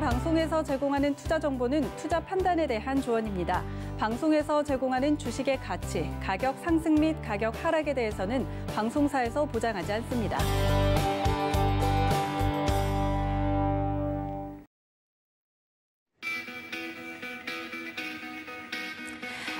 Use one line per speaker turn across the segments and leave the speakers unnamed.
방송에서 제공하는 투자 정보는 투자 판단에 대한 조언입니다. 방송에서 제공하는 주식의 가치, 가격 상승 및 가격 하락에 대해서는 방송사에서 보장하지 않습니다.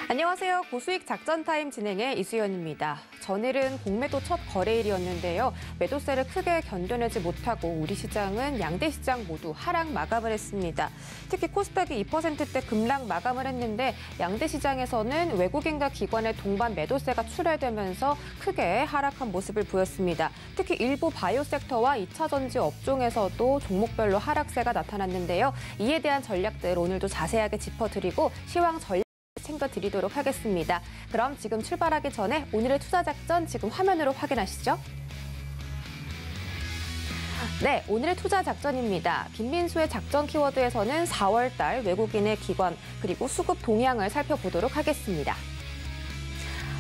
안녕하세요. 고수익 작전타임 진행의 이수연입니다. 전일은 공매도 첫 거래일이었는데요. 매도세를 크게 견뎌내지 못하고 우리 시장은 양대 시장 모두 하락 마감을 했습니다. 특히 코스닥이 2%대 급락 마감을 했는데 양대 시장에서는 외국인과 기관의 동반 매도세가 출회되면서 크게 하락한 모습을 보였습니다. 특히 일부 바이오 섹터와 2차 전지 업종에서도 종목별로 하락세가 나타났는데요. 이에 대한 전략들 오늘도 자세하게 짚어드리고 시황 전략 챙겨드리도록 하겠습니다. 그럼 지금 출발하기 전에 오늘의 투자 작전 지금 화면으로 확인하시죠. 네, 오늘의 투자 작전입니다. 김민수의 작전 키워드에서는 4월 달 외국인의 기관 그리고 수급 동향을 살펴보도록 하겠습니다.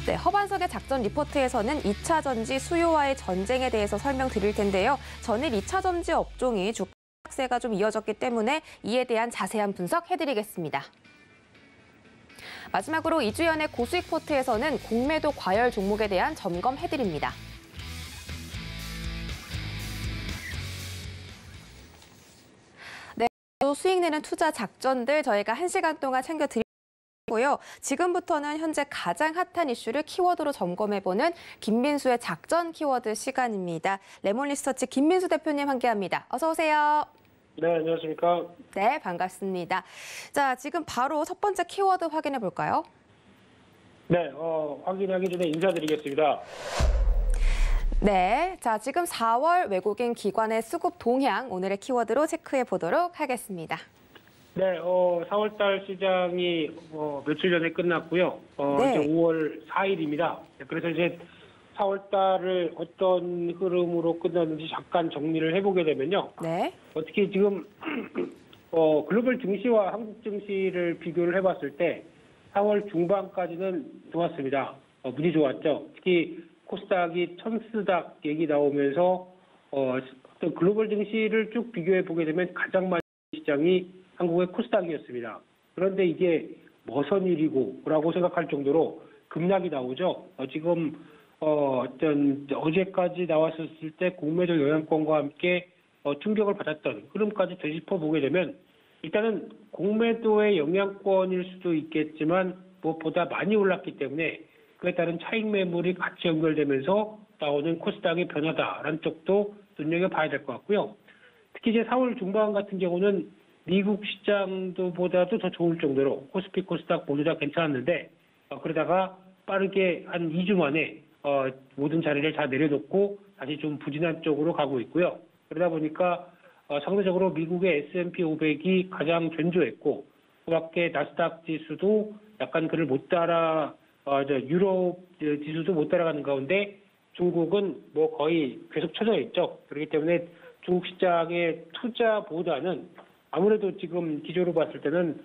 네, 허반석의 작전 리포트에서는 2차 전지 수요와의 전쟁에 대해서 설명드릴 텐데요. 전일 2차 전지 업종이 주가세가 좀 이어졌기 때문에 이에 대한 자세한 분석 해드리겠습니다. 마지막으로 이주연의 고수익 포트에서는 공매도 과열 종목에 대한 점검해드립니다. 네, 수익 내는 투자 작전들 저희가 1시간 동안 챙겨드리고요. 지금부터는 현재 가장 핫한 이슈를 키워드로 점검해보는 김민수의 작전 키워드 시간입니다. 레몬리서치 김민수 대표님 함께합니다. 어서 오세요.
네, 안녕하십니까.
네, 반갑습니다. 자, 지금 바로 첫 번째 키워드 확인해 볼까요?
네, 확인하기 전에 인사드리겠습니다.
네, 자, 지금 4월 외국인 기관의 수급 동향 오늘의 키워드로 체크해 보도록 하겠습니다.
네, 4월달 시장이 며칠 전에 끝났고요.
네.
이제 5월 4일입니다. 그래서 이제 4월달을 어떤 흐름으로 끝났는지 잠깐 정리를 해보게 되면요.
네.
특히 지금 글로벌 증시와 한국 증시를 비교를 해봤을 때 4월 중반까지는 좋았습니다. 무지 좋았죠. 특히 코스닥이 천스닥 얘기 나오면서 어떤 글로벌 증시를 쭉 비교해 보게 되면 가장 많은 시장이 한국의 코스닥이었습니다. 그런데 이게 머선 일이고 라고 생각할 정도로 급락이 나오죠. 지금 어제까지 나왔었을 때 공매도 영향권과 함께 충격을 받았던 흐름까지 되짚어 보게 되면 일단은 공매도의 영향권일 수도 있겠지만 무엇보다 많이 올랐기 때문에 그에 따른 차익 매물이 같이 연결되면서 나오는 코스닥의 변화다라는 쪽도 눈여겨봐야 될 것 같고요. 특히 이제 4월 중반 같은 경우는 미국 시장보다도 더 좋을 정도로 코스피, 코스닥 모두 다 괜찮았는데 그러다가 빠르게 한 2주 만에 모든 자리를 다 내려놓고 다시 좀 부진한 쪽으로 가고 있고요. 그러다 보니까 상대적으로 미국의 S&P 500이 가장 견조했고 그 밖에 나스닥 지수도 약간 그를 못 따라 유럽 지수도 못 따라가는 가운데 중국은 뭐 거의 계속 쳐져 있죠. 그렇기 때문에 중국 시장의 투자보다는 아무래도 지금 기조로 봤을 때는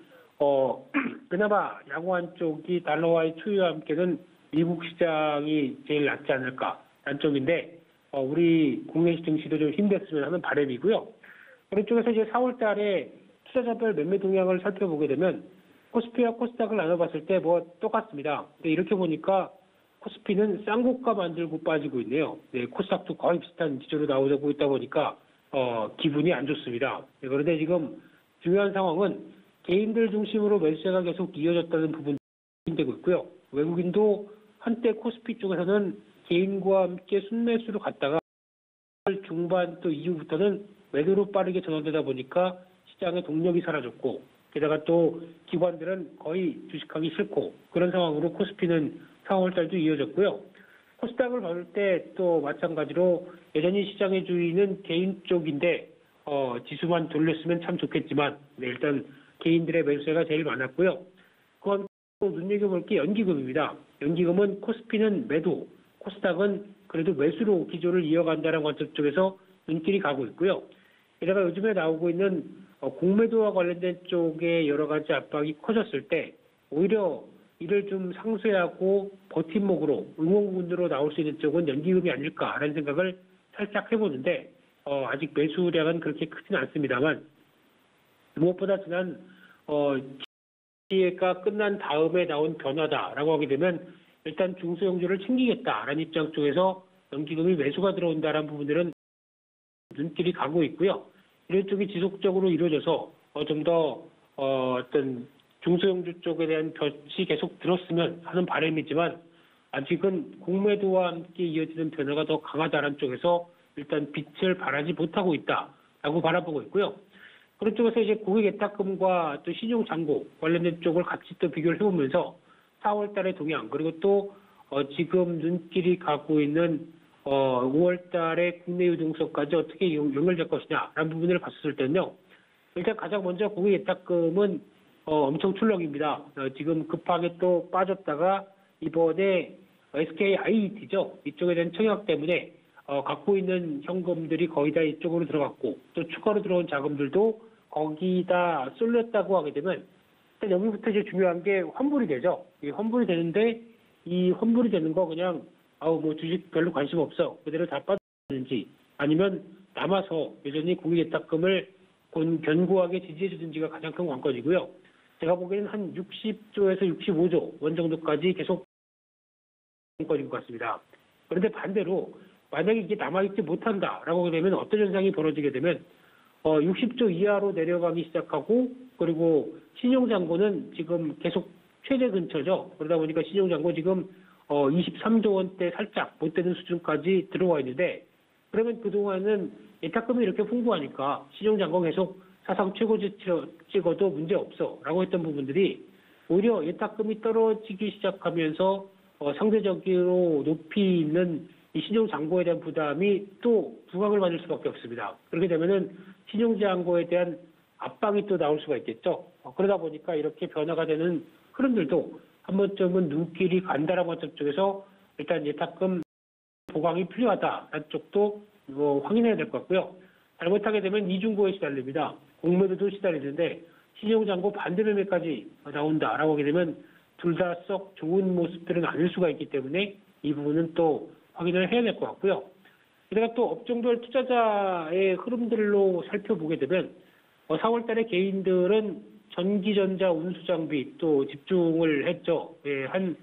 그나마 양호한 쪽이 달러와의 투여와 함께는 미국 시장이 제일 낫지 않을까라는 쪽인데 우리 국내 증시도 좀 힘냈으면 하는 바람이고요. 그런 쪽에서 이제 4월 달에 투자자별 매매 동향을 살펴보게 되면 코스피와 코스닥을 나눠봤을 때 뭐 똑같습니다. 근데 이렇게 보니까 코스피는 쌍고가 만들고 빠지고 있네요. 네, 코스닥도 거의 비슷한 기조로 나오고 있다 보니까 기분이 안 좋습니다. 네, 그런데 지금 중요한 상황은 개인들 중심으로 매수세가 계속 이어졌다는 부분이 되고 있고요. 외국인도 한때 코스피 쪽에서는 개인과 함께 순매수로 갔다가 중반 또 이후부터는 매도로 빠르게 전환되다 보니까 시장의 동력이 사라졌고 게다가 또 기관들은 거의 주식하기 싫고 그런 상황으로 코스피는 4월 달도 이어졌고요. 코스닥을 봤을 때 또 마찬가지로 여전히 시장의 주인은 개인 쪽인데 지수만 돌렸으면 참 좋겠지만 일단 개인들의 매수세가 제일 많았고요. 그건 또 눈여겨볼 게 연기금입니다. 연기금은 코스피는 매도, 코스닥은 그래도 매수로 기조를 이어간다는 관점 쪽에서 눈길이 가고 있고요. 게다가 요즘에 나오고 있는 공매도와 관련된 쪽에 여러 가지 압박이 커졌을 때 오히려 이를 좀 상쇄하고 버팀목으로 응원군으로 나올 수 있는 쪽은 연기금이 아닐까라는 생각을 살짝 해보는데 아직 매수량은 그렇게 크지는 않습니다만 무엇보다 지난 기회가 끝난 다음에 나온 변화다라고 하게 되면 일단 중소형주를 챙기겠다라는 입장 쪽에서 연기금이 매수가 들어온다라는 부분들은 눈길이 가고 있고요. 이런 쪽이 지속적으로 이루어져서 좀 더 어떤 중소형주 쪽에 대한 볕이 계속 들었으면 하는 바람이지만 아직은 공매도와 함께 이어지는 변화가 더 강하다는 쪽에서 일단 빛을 발하지 못하고 있다라고 바라보고 있고요. 그런 쪽에서 이제 고객예탁금과 또 신용잔고 관련된 쪽을 같이 또 비교를 해보면서 4월 달의 동향 그리고 또 지금 눈길이 가고 있는 5월 달에 국내 유동성까지 어떻게 연결될 것이냐라는 부분을 봤을 때는요. 일단 가장 먼저 고객예탁금은 엄청 출렁입니다. 지금 급하게 또 빠졌다가 이번에 SKIET죠. 이쪽에 대한 청약 때문에 갖고 있는 현금들이 거의 다 이쪽으로 들어갔고 또 추가로 들어온 자금들도 거기다 쏠렸다고 하게 되면 일단 여기부터 이제 중요한 게 환불이 되죠. 이 환불이 되는데 이 환불이 되는 거 그냥 뭐 주식 별로 관심 없어 그대로 다 빠졌는지 아니면 남아서 여전히 고객예탁금을 견고하게 지지해 주는지가 가장 큰 관건이고요. 제가 보기에는 한 60조에서 65조 원 정도까지 계속 관건인 것 같습니다. 그런데 반대로 만약에 이게 남아있지 못한다라고 되면 어떤 현상이 벌어지게 되면 60조 이하로 내려가기 시작하고 그리고 신용잔고는 지금 계속 최대 근처죠. 그러다 보니까 신용잔고 지금 23조 원대 살짝 못 되는 수준까지 들어와 있는데 그러면 그동안은 예탁금이 이렇게 풍부하니까 신용잔고 계속 사상 최고치 찍어도 문제 없어 라고 했던 부분들이 오히려 예탁금이 떨어지기 시작하면서 상대적으로 높이 있는 이 신용잔고에 대한 부담이 또 부각을 받을 수밖에 없습니다. 그렇게 되면은 신용잔고에 대한 압박이 또 나올 수가 있겠죠. 그러다 보니까 이렇게 변화가 되는 흐름들도 한 번쯤은 눈길이 간다라고 하는 쪽에서 일단 예탁금 보강이 필요하다라는 쪽도 확인해야 될 것 같고요. 잘못하게 되면 이중고에 시달립니다. 공매도도 시달리는데 신용잔고 반대 매매까지 나온다라고 하게 되면 둘 다 썩 좋은 모습들은 아닐 수가 있기 때문에 이 부분은 또 확인을 해야 될 것 같고요. 게다가 또 업종별 투자자의 흐름들로 살펴보게 되면 4월 달에 개인들은 전기전자 운수장비 또 집중을 했죠. 예, 한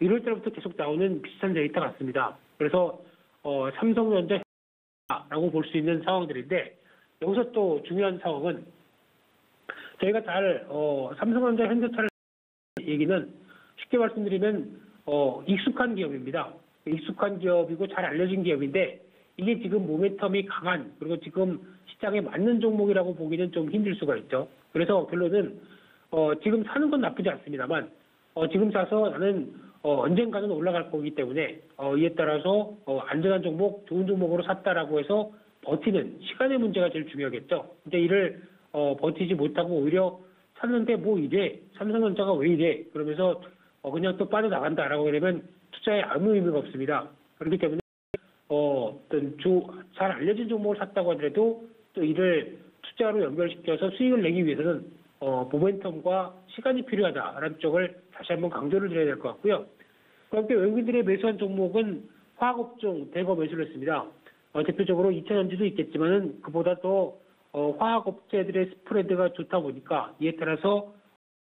1월 달부터 계속 나오는 비슷한 데이터 같습니다. 그래서 삼성전자라고 볼 수 있는 상황들인데 여기서 또 중요한 상황은 저희가 잘 삼성전자 현대차를 얘기는 쉽게 말씀드리면 익숙한 기업입니다. 익숙한 기업이고 잘 알려진 기업인데 이게 지금 모멘텀이 강한 그리고 지금 시장에 맞는 종목이라고 보기는 좀 힘들 수가 있죠. 그래서 결론은 지금 사는 건 나쁘지 않습니다만 지금 사서 나는 언젠가는 올라갈 거기 때문에 이에 따라서 안전한 종목, 좋은 종목으로 샀다라고 해서 버티는 시간의 문제가 제일 중요하겠죠. 근데 이를 버티지 못하고 오히려 샀는데 뭐 이래 삼성전자가 왜 이래 그러면서 그냥 또 빠져나간다라고 그러면 투자에 아무 의미가 없습니다. 그렇기 때문에 어떤 잘 알려진 종목을 샀다고 하더라도 또 이를 투자로 연결시켜서 수익을 내기 위해서는 모멘텀과 시간이 필요하다라는 쪽을 다시 한번 강조를 드려야 될 것 같고요. 그렇게 외국인들의 매수한 종목은 화학업종 대거 매수를 했습니다. 대표적으로 2차전지도 있겠지만은 그보다 더 화학업체들의 스프레드가 좋다 보니까 이에 따라서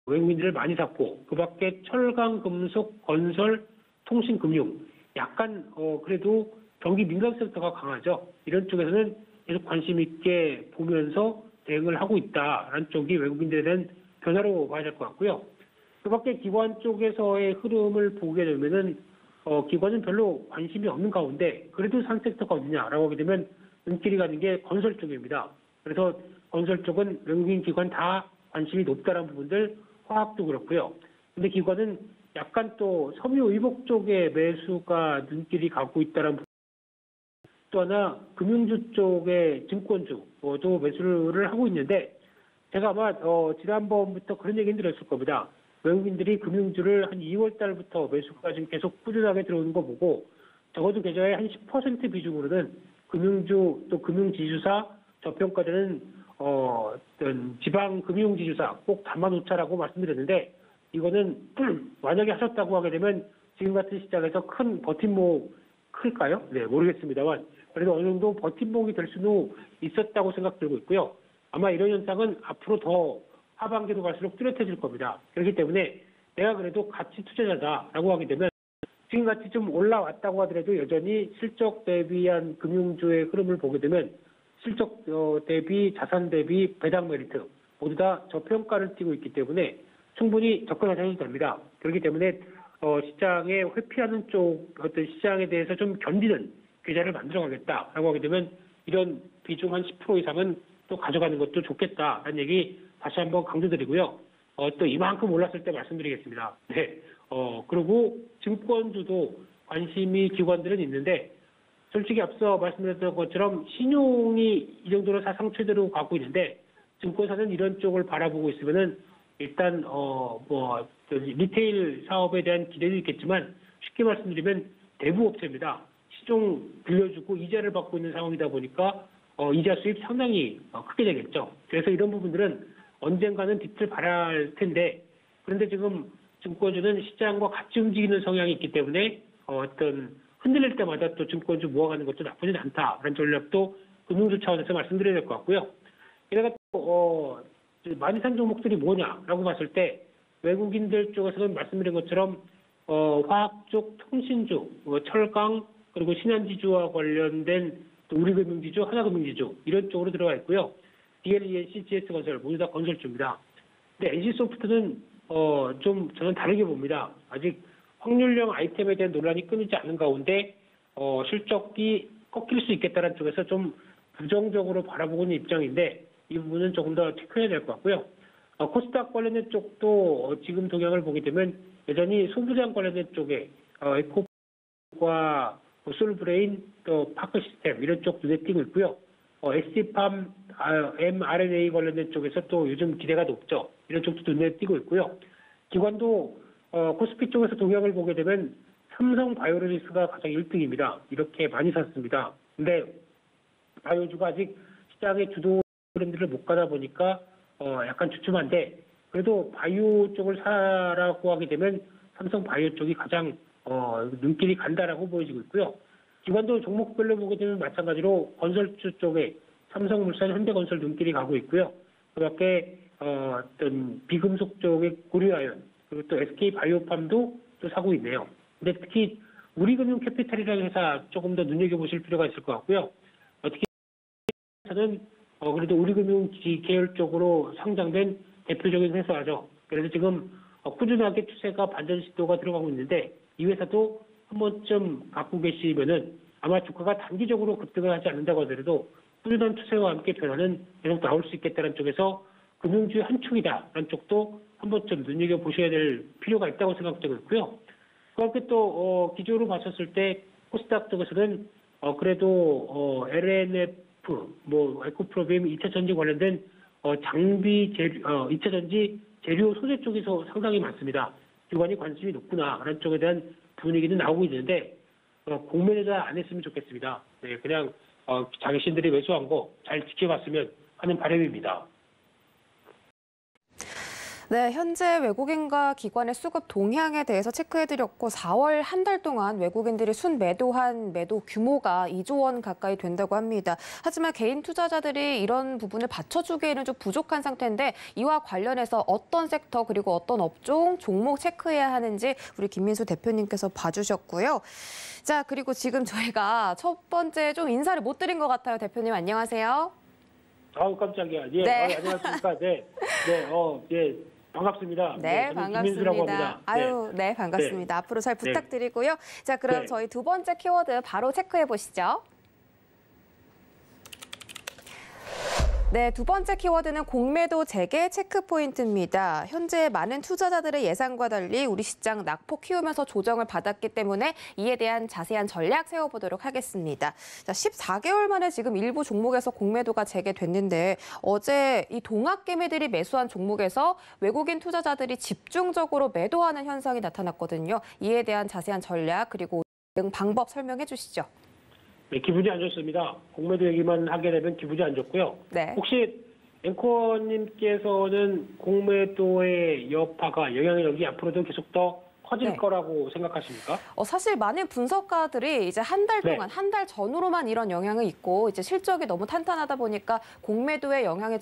외국인들을 많이 샀고 그밖에 철강, 금속, 건설, 통신, 금융 약간 그래도 경기 민감 섹터가 강하죠. 이런 쪽에서는 계속 관심 있게 보면서 대응을 하고 있다라는 쪽이 외국인들에 대한 변화로 봐야 될 것 같고요. 그밖에 기관 쪽에서의 흐름을 보게 되면은 기관은 별로 관심이 없는 가운데 그래도 산 섹터가 어디냐라고 하게 되면 눈길이 가는 게 건설 쪽입니다. 그래서 건설 쪽은 외국인 기관 다 관심이 높다는 부분들 화학도 그렇고요. 근데 기관은 약간 또 섬유 의복 쪽에 매수가 눈길이 가고 있다는 부분. 또 하나 금융주 쪽의 증권주도 매수를 하고 있는데 제가 아마 지난번부터 그런 얘기는 들었을 겁니다. 외국인들이 금융주를 한 2월 달부터 매수가 지금 계속 꾸준하게 들어오는 거 보고 적어도 계좌의 한 10% 비중으로는 금융주 또 금융지주사 저평가되는 어떤 지방 금융지주사 꼭 담아놓자라고 말씀드렸는데 이거는 만약에 하셨다고 하게 되면 지금 같은 시장에서 큰 버팀목 클까요? 네, 모르겠습니다만 그래도 어느 정도 버팀목이 될 수는 있었다고 생각 들고 있고요. 아마 이런 현상은 앞으로 더 하반기로 갈수록 뚜렷해질 겁니다. 그렇기 때문에 내가 그래도 가치 투자자다라고 하게 되면 지금같이 좀 올라왔다고 하더라도 여전히 실적 대비한 금융주의 흐름을 보게 되면 실적 대비 자산 대비 배당 메리트 모두 다 저평가를 띠고 있기 때문에 충분히 접근하셔도 됩니다. 그렇기 때문에 시장에 회피하는 쪽 어떤 시장에 대해서 좀 견디는 계좌를 만들어가겠다라고 하게 되면 이런 비중 한 10% 이상은 또 가져가는 것도 좋겠다라는 얘기 다시 한번 강조드리고요. 또 이만큼 올랐을 때 말씀드리겠습니다. 네. 그리고 증권주도 관심이 기관들은 있는데 솔직히 앞서 말씀드렸던 것처럼 신용이 이 정도로 사상 최대로 가고 있는데 증권사는 이런 쪽을 바라보고 있으면은 일단 리테일 사업에 대한 기대도 있겠지만 쉽게 말씀드리면 대부업체입니다. 시중 빌려주고 이자를 받고 있는 상황이다 보니까 이자 수입 상당히 크게 되겠죠. 그래서 이런 부분들은 언젠가는 빛을 발할 텐데 그런데 지금 증권주는 시장과 같이 움직이는 성향이 있기 때문에 어떤 흔들릴 때마다 또 증권주 모아가는 것도 나쁘진 않다라는 전략도 금융주 차원에서 말씀드려야 될 것 같고요. 게다가 또 많이 산 종목들이 뭐냐라고 봤을 때 외국인들 쪽에서는 말씀드린 것처럼 화학 쪽, 통신주, 철강 그리고 신한지주와 관련된 또 우리금융지주, 하나금융지주 이런 쪽으로 들어가 있고요. DLENC, GS건설 모두 다 건설주입니다. 근데 NC소프트는 좀 저는 다르게 봅니다. 아직 확률형 아이템에 대한 논란이 끊이지 않은 가운데 실적이 꺾일 수 있겠다는 쪽에서 좀 부정적으로 바라보고 있는 입장인데 이 부분은 조금 더 체크해야 될 것 같고요. 코스닥 관련된 쪽도 지금 동향을 보게 되면 여전히 소부장 관련된 쪽에 에코과 솔브레인 또 파크시스템 이런 쪽 눈에 띄고 있고요. SC팜, mRNA 관련된 쪽에서 또 요즘 기대가 높죠. 이런 쪽도 눈에 띄고 있고요. 기관도 코스피 쪽에서 동향을 보게 되면 삼성 바이오로직스가 가장 1등입니다. 이렇게 많이 샀습니다. 근데 바이오주가 아직 시장의 주도 브랜드를 못 가다 보니까 약간 주춤한데 그래도 바이오 쪽을 사라고 하게 되면 삼성 바이오 쪽이 가장 눈길이 간다라고 보여지고 있고요. 기관도 종목별로 보게 되면 마찬가지로 건설주 쪽에 삼성물산, 현대건설 눈길이 가고 있고요. 그밖에 어떤 비금속 쪽의 고려아연 그리고 또 SK바이오팜도 또 사고 있네요. 근데 특히 우리금융캐피탈이라는 회사 조금 더 눈여겨보실 필요가 있을 것 같고요. 특히 저는 그래도 우리금융 계열 쪽으로 상장된 대표적인 회사죠. 그래서 지금 꾸준하게 추세가 반전 시도가 들어가고 있는데 이 회사도 한 번쯤 갖고 계시면은 아마 주가가 단기적으로 급등을 하지 않는다고 하더라도 꾸준한 추세와 함께 변화는 계속 나올 수 있겠다는 쪽에서 금융주의 한 축이다라는 쪽도 한 번쯤 눈여겨보셔야 될 필요가 있다고 생각되고 있고요. 그렇게 또 기조로 봤었을 때 코스닥 쪽에서는 그래도 LNF, 에코프로빔, 2차 전지 관련된 장비, 2차 전지 재료 소재 쪽에서 상당히 많습니다. 기관이 관심이 높구나라는 쪽에 대한 분위기는 나오고 있는데 공매도도 안 했으면 좋겠습니다. 네, 그냥 자신들이 매수한 거 잘 지켜봤으면 하는 바람입니다.
네, 현재 외국인과 기관의 수급 동향에 대해서 체크해드렸고 4월 한 달 동안 외국인들이 순매도한 매도 규모가 2조 원 가까이 된다고 합니다. 하지만 개인 투자자들이 이런 부분을 받쳐주기에는 좀 부족한 상태인데 이와 관련해서 어떤 섹터 그리고 어떤 업종, 종목 체크해야 하는지 우리 김민수 대표님께서 봐주셨고요. 자, 그리고 지금 저희가 첫 번째 좀 인사를 못 드린 것 같아요. 대표님 안녕하세요.
아우 깜짝이야. 예,
네.
안녕하십니까. 네, 예. 반갑습니다.
네, 반갑습니다. 아유, 네, 반갑습니다.
네.
앞으로 잘 부탁드리고요. 자, 그럼
네.
저희 두 번째 키워드 바로 체크해 보시죠. 네, 두 번째 키워드는 공매도 재개 체크 포인트입니다. 현재 많은 투자자들의 예상과 달리 우리 시장 낙폭 키우면서 조정을 받았기 때문에 이에 대한 자세한 전략 세워보도록 하겠습니다. 자, 14개월 만에 지금 일부 종목에서 공매도가 재개됐는데 어제 이 동학개미들이 매수한 종목에서 외국인 투자자들이 집중적으로 매도하는 현상이 나타났거든요. 이에 대한 자세한 전략 그리고 방법 설명해 주시죠.
네, 기분이 안 좋습니다. 공매도 얘기만 하게 되면 기분이 안 좋고요.
네.
혹시 앵커님께서는 공매도의 여파가 영향력이 앞으로도 계속 더 커질
네.
거라고 생각하십니까?
사실 많은 분석가들이 이제 한 달 동안,
네.
한 달 전후로만 이런 영향이 있고 이제 실적이 너무 탄탄하다 보니까 공매도의 영향이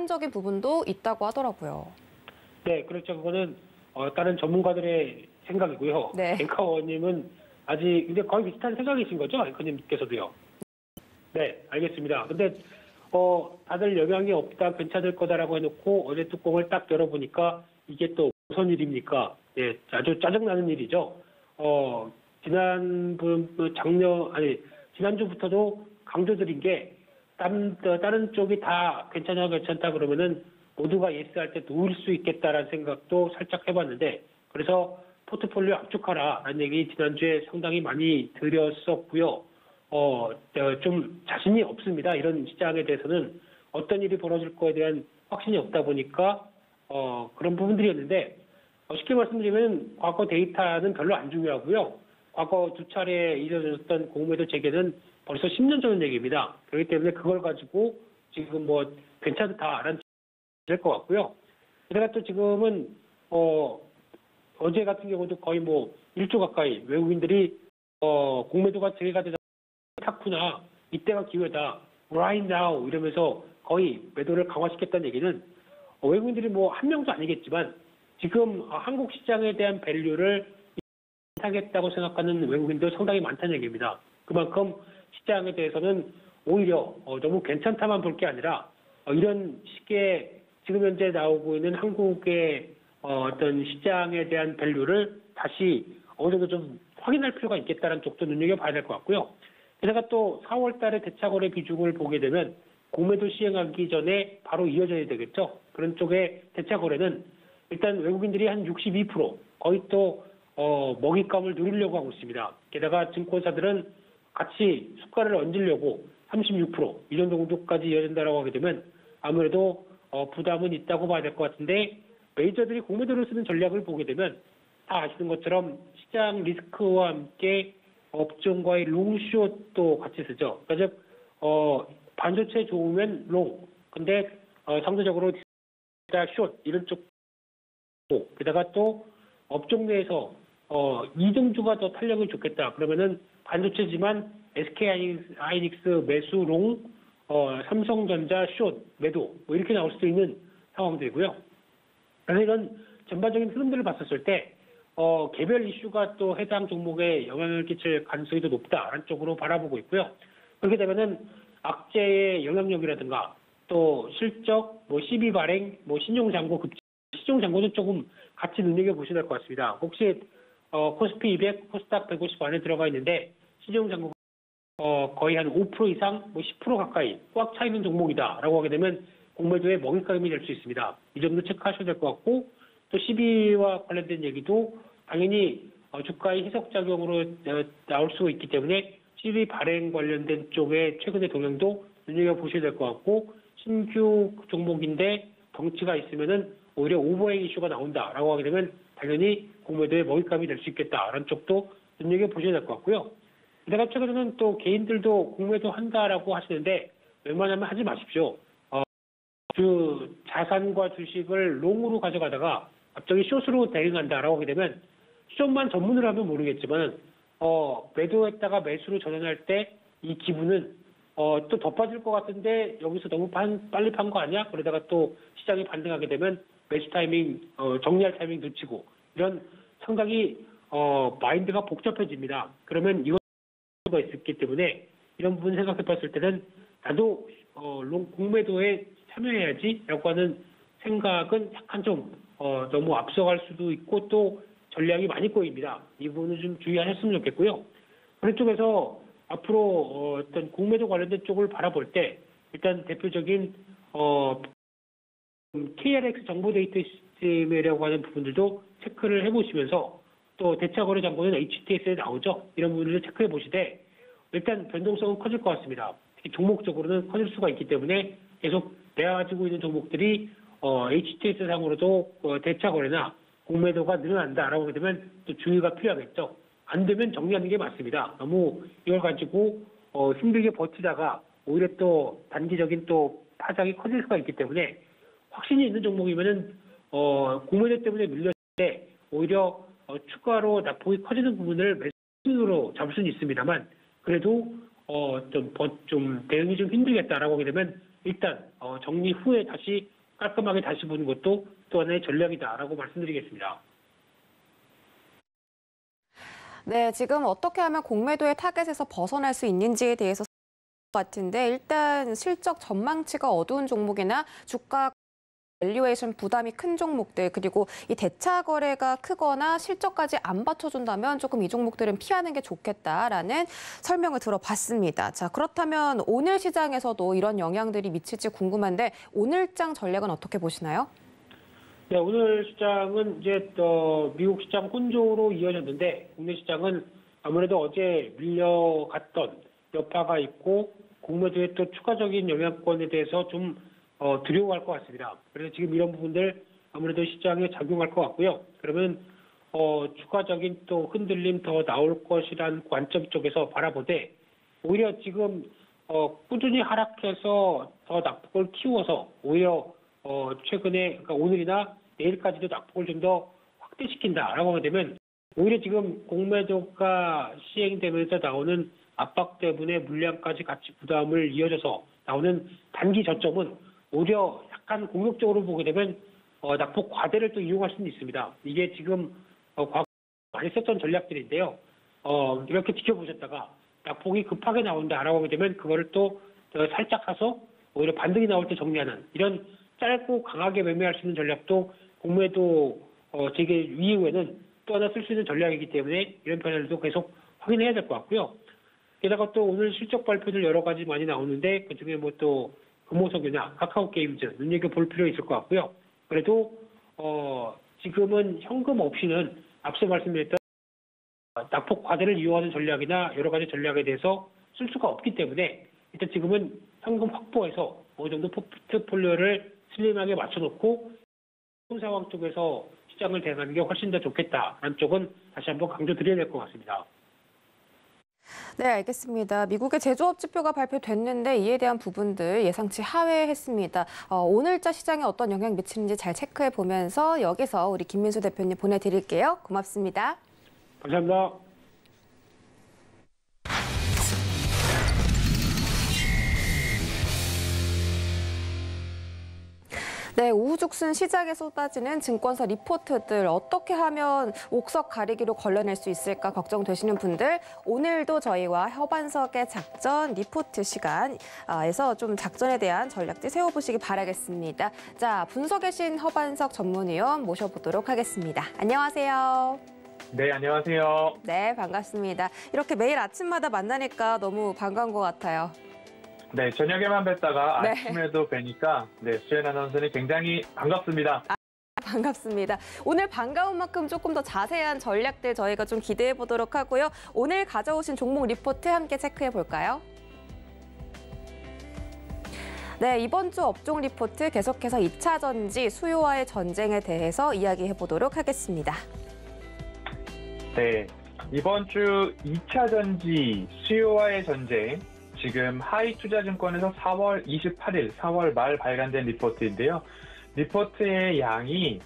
적인 부분도 있다고 하더라고요.
네, 그렇죠. 그거는 다른 전문가들의 생각이고요.
네.
앵커원님은 아직 근데 거의 비슷한 생각이신 거죠, 앵커님께서도요. 네, 알겠습니다. 근데 다들 영향이 없다, 괜찮을 거다라고 해놓고 어제 뚜껑을 딱 열어보니까 이게 또 무슨 일입니까? 네, 아주 짜증나는 일이죠. 지난주부터도 강조드린 게 다른 쪽이 다 괜찮다 그러면은 모두가 예스할 때 놓을 수 있겠다라는 생각도 살짝 해봤는데 그래서 포트폴리오 압축하라라는 얘기 지난주에 상당히 많이 드렸었고요. 좀 자신이 없습니다. 이런 시장에 대해서는 어떤 일이 벌어질 거에 대한 확신이 없다 보니까 그런 부분들이었는데 쉽게 말씀드리면 과거 데이터는 별로 안 중요하고요. 과거 두 차례 이뤄졌던 공매도 재개는 벌써 10년 전 얘기입니다. 그렇기 때문에 그걸 가지고 지금 뭐 괜찮다라는 될 것 같고요. 게다가 또 지금은 어제 같은 경우도 거의 뭐 1조 가까이 외국인들이 공매도가 재개가 되다 탔구나 이때가 기회다 right now 이러면서 거의 매도를 강화시켰다는 얘기는 외국인들이 뭐 한 명도 아니겠지만 지금 한국 시장에 대한 밸류를 하겠다고 생각하는 외국인도 상당히 많다는 얘기입니다. 그만큼 시장에 대해서는 오히려 너무 괜찮다만 볼 게 아니라 이런 식의 지금 현재 나오고 있는 한국의 어떤 시장에 대한 밸류를 다시 어느 정도 좀 확인할 필요가 있겠다는 쪽도 눈여겨봐야 될 것 같고요. 게다가 또 4월 달에 대차거래 비중을 보게 되면 공매도 시행하기 전에 바로 이어져야 되겠죠. 그런 쪽의 대차거래는 일단 외국인들이 한 62% 거의 또 먹잇감을 누리려고 하고 있습니다. 게다가 증권사들은 같이 숟갈을 얹으려고 36%이 정도까지 이어진다라고 하게 되면 아무래도 부담은 있다고 봐야 될 것 같은데 메이저들이 공매도를 쓰는 전략을 보게 되면 다 아시는 것처럼 시장 리스크와 함께 업종과의 롱숏도 같이 쓰죠. 그러니까 즉 반도체 좋으면 롱, 근데 상대적으로 숏 이런 쪽 게다가 또 업종 내에서 이등주가 더 탄력이 좋겠다. 그러면은 반도체지만 SK하이닉스 매수 롱, 삼성전자 숏 매도 뭐 이렇게 나올 수도 있는 상황들이고요. 그래서 이런 전반적인 흐름들을 봤었을 때 개별 이슈가 또 해당 종목에 영향을 끼칠 가능성이 더 높다라는 쪽으로 바라보고 있고요. 그렇게 되면은 악재의 영향력이라든가 또 실적, 뭐 시비 발행, 뭐 신용잔고 급증, 신용잔고도 조금 같이 눈여겨보셔야 될 것 같습니다. 혹시 코스피 200, 코스닥 150 안에 들어가 있는데 신용잔고가 거의 한 5% 이상, 뭐 10% 가까이 꽉 차 있는 종목이다라고 하게 되면 공매도의 먹잇감이 될 수 있습니다. 이 점도 체크하셔야 될 것 같고 또 시비와 관련된 얘기도 당연히 주가의 희석작용으로 나올 수 있기 때문에 시비 발행 관련된 쪽에 최근의 동향도 눈여겨보셔야 될 것 같고 신규 종목인데 덩치가 있으면은 오히려 오버행 이슈가 나온다라고 하게 되면 당연히 공매도의 먹잇감이 될 수 있겠다라는 쪽도 눈여겨보셔야 될 것 같고요. 게다가 최근에는 또 개인들도 공매도 한다라고 하시는데 웬만하면 하지 마십시오. 자산과 주식을 롱으로 가져가다가 갑자기 숏으로 대응한다라고 하게 되면 숏만 전문으로 하면 모르겠지만 매도했다가 매수로 전환할 때 이 기분은 또 더 빠질 것 같은데 여기서 너무 빨리 판 거 아니야? 그러다가 또 시장이 반등하게 되면 매수 타이밍 정리할 타이밍 놓치고 이런 상당히 마인드가 복잡해집니다. 그러면 이거가 있었기 때문에 이런 부분 생각해 봤을 때는 나도 공매도에 참여해야지라고 하는 생각은 약간 좀 너무 앞서갈 수도 있고 또 전략이 많이 꼬입니다. 이 부분은 좀 주의하셨으면 좋겠고요. 그런 쪽에서 앞으로 어떤 공매도 관련된 쪽을 바라볼 때 일단 대표적인 KRX 정보 데이터 시스템이라고 하는 부분들도 체크를 해보시면서 또 대차거래 잔고는 HTS에 나오죠. 이런 부분들을 체크해 보시되 일단 변동성은 커질 것 같습니다. 특히 종목적으로는 커질 수가 있기 때문에 계속 내가 가지고 있는 종목들이 HTS 상으로도 대차거래나 공매도가 늘어난다라고 하게 되면 또 주의가 필요하겠죠. 안 되면 정리하는 게 맞습니다. 너무 이걸 가지고 힘들게 버티다가 오히려 또 단기적인 또 파장이 커질 수가 있기 때문에 확신이 있는 종목이면은 공매도 때문에 밀렸을 때 오히려 추가로 낙폭이 커지는 부분을 매수로 잡을 수는 있습니다만 그래도 좀 대응이 좀 힘들겠다라고 하게 되면 일단 정리 후에 다시 깔끔하게 다시 보는 것도 또 하나의 전략이다라고 말씀드리겠습니다.
네, 지금 어떻게 하면 공매도의 타겟에서 벗어날 수 있는지에 대해서 같은데 일단 실적 전망치가 어두운 종목이나 주가 밸류에이션 부담이 큰 종목들 그리고 이 대차 거래가 크거나 실적까지 안 받쳐준다면 조금 이 종목들은 피하는 게 좋겠다라는 설명을 들어봤습니다. 자, 그렇다면 오늘 시장에서도 이런 영향들이 미칠지 궁금한데 오늘장 전략은 어떻게 보시나요?
네, 오늘 시장은 이제 미국 시장 혼조로 이어졌는데 국내 시장은 아무래도 어제 밀려갔던 여파가 있고 공매도의 또 추가적인 영향권에 대해서 좀 두려워할 것 같습니다. 그래서 지금 이런 부분들 아무래도 시장에 작용할 것 같고요. 그러면 추가적인 또 흔들림 더 나올 것이란 관점 쪽에서 바라보되 오히려 지금 꾸준히 하락해서 더 낙폭을 키워서 오히려 최근에 그러니까 오늘이나 내일까지도 낙폭을 좀 더 확대시킨다라고 하게 되면 오히려 지금 공매도가 시행되면서 나오는 압박 때문에 물량까지 같이 부담을 이어져서 나오는 단기 저점은 오히려 약간 공격적으로 보게 되면 낙폭 과대를 또 이용할 수는 있습니다. 이게 지금 과거 많이 썼던 전략들인데요. 이렇게 지켜보셨다가 낙폭이 급하게 나온다라고 하게 되면 그거를 또 살짝 사서 오히려 반등이 나올 때 정리하는 이런 짧고 강하게 매매할 수 있는 전략도 공매도 재개 이후에는 또 하나 쓸 수 있는 전략이기 때문에 이런 편들도 계속 확인해야 될 것 같고요. 게다가 또 오늘 실적 발표들 여러 가지 많이 나오는데 그중에 뭐 또 금호석유나 카카오게임즈 눈여겨볼 필요 있을 것 같고요. 그래도 지금은 현금 없이는 앞서 말씀드렸던 낙폭 과대를 이용하는 전략이나 여러 가지 전략에 대해서 쓸 수가 없기 때문에 일단 지금은 현금 확보해서 어느 정도 포트폴리오를 슬림하게 맞춰놓고 상황 쪽에서 시장을 대응하는 게 훨씬 더 좋겠다라는 쪽은 다시 한번 강조드려야 될 것 같습니다.
네, 알겠습니다. 미국의 제조업 지표가 발표됐는데 이에 대한 부분들 예상치 하회했습니다. 오늘자 시장에 어떤 영향 미치는지 잘 체크해 보면서 여기서 우리 김민수 대표님 보내드릴게요. 고맙습니다.
감사합니다.
네, 우후죽순 시장에 쏟아지는 증권사 리포트들 어떻게 하면 옥석 가리기로 걸러낼 수 있을까 걱정되시는 분들 오늘도 저희와 협안석의 작전 리포트 시간에서 좀 작전에 대한 전략들 세워보시기 바라겠습니다. 자, 분석의 신 협안석 전문위원 모셔보도록 하겠습니다. 안녕하세요.
네, 안녕하세요.
네, 반갑습니다. 이렇게 매일 아침마다 만나니까 너무 반가운 것 같아요.
네, 저녁에만 뵀다가
네.
아침에도 뵈니까 수연 아나운서님 굉장히 반갑습니다.
반갑습니다. 오늘 반가운 만큼 조금 더 자세한 전략들 저희가 좀 기대해 보도록 하고요. 오늘 가져오신 종목 리포트 함께 체크해 볼까요? 네, 이번 주 업종 리포트 계속해서 2차 전지 수요와의 전쟁에 대해서 이야기해 보도록 하겠습니다.
네, 이번 주 2차 전지 수요와의 전쟁, 지금 하이투자증권에서 4월 28일, 4월 말 발간된 리포트인데요. 리포트의 양이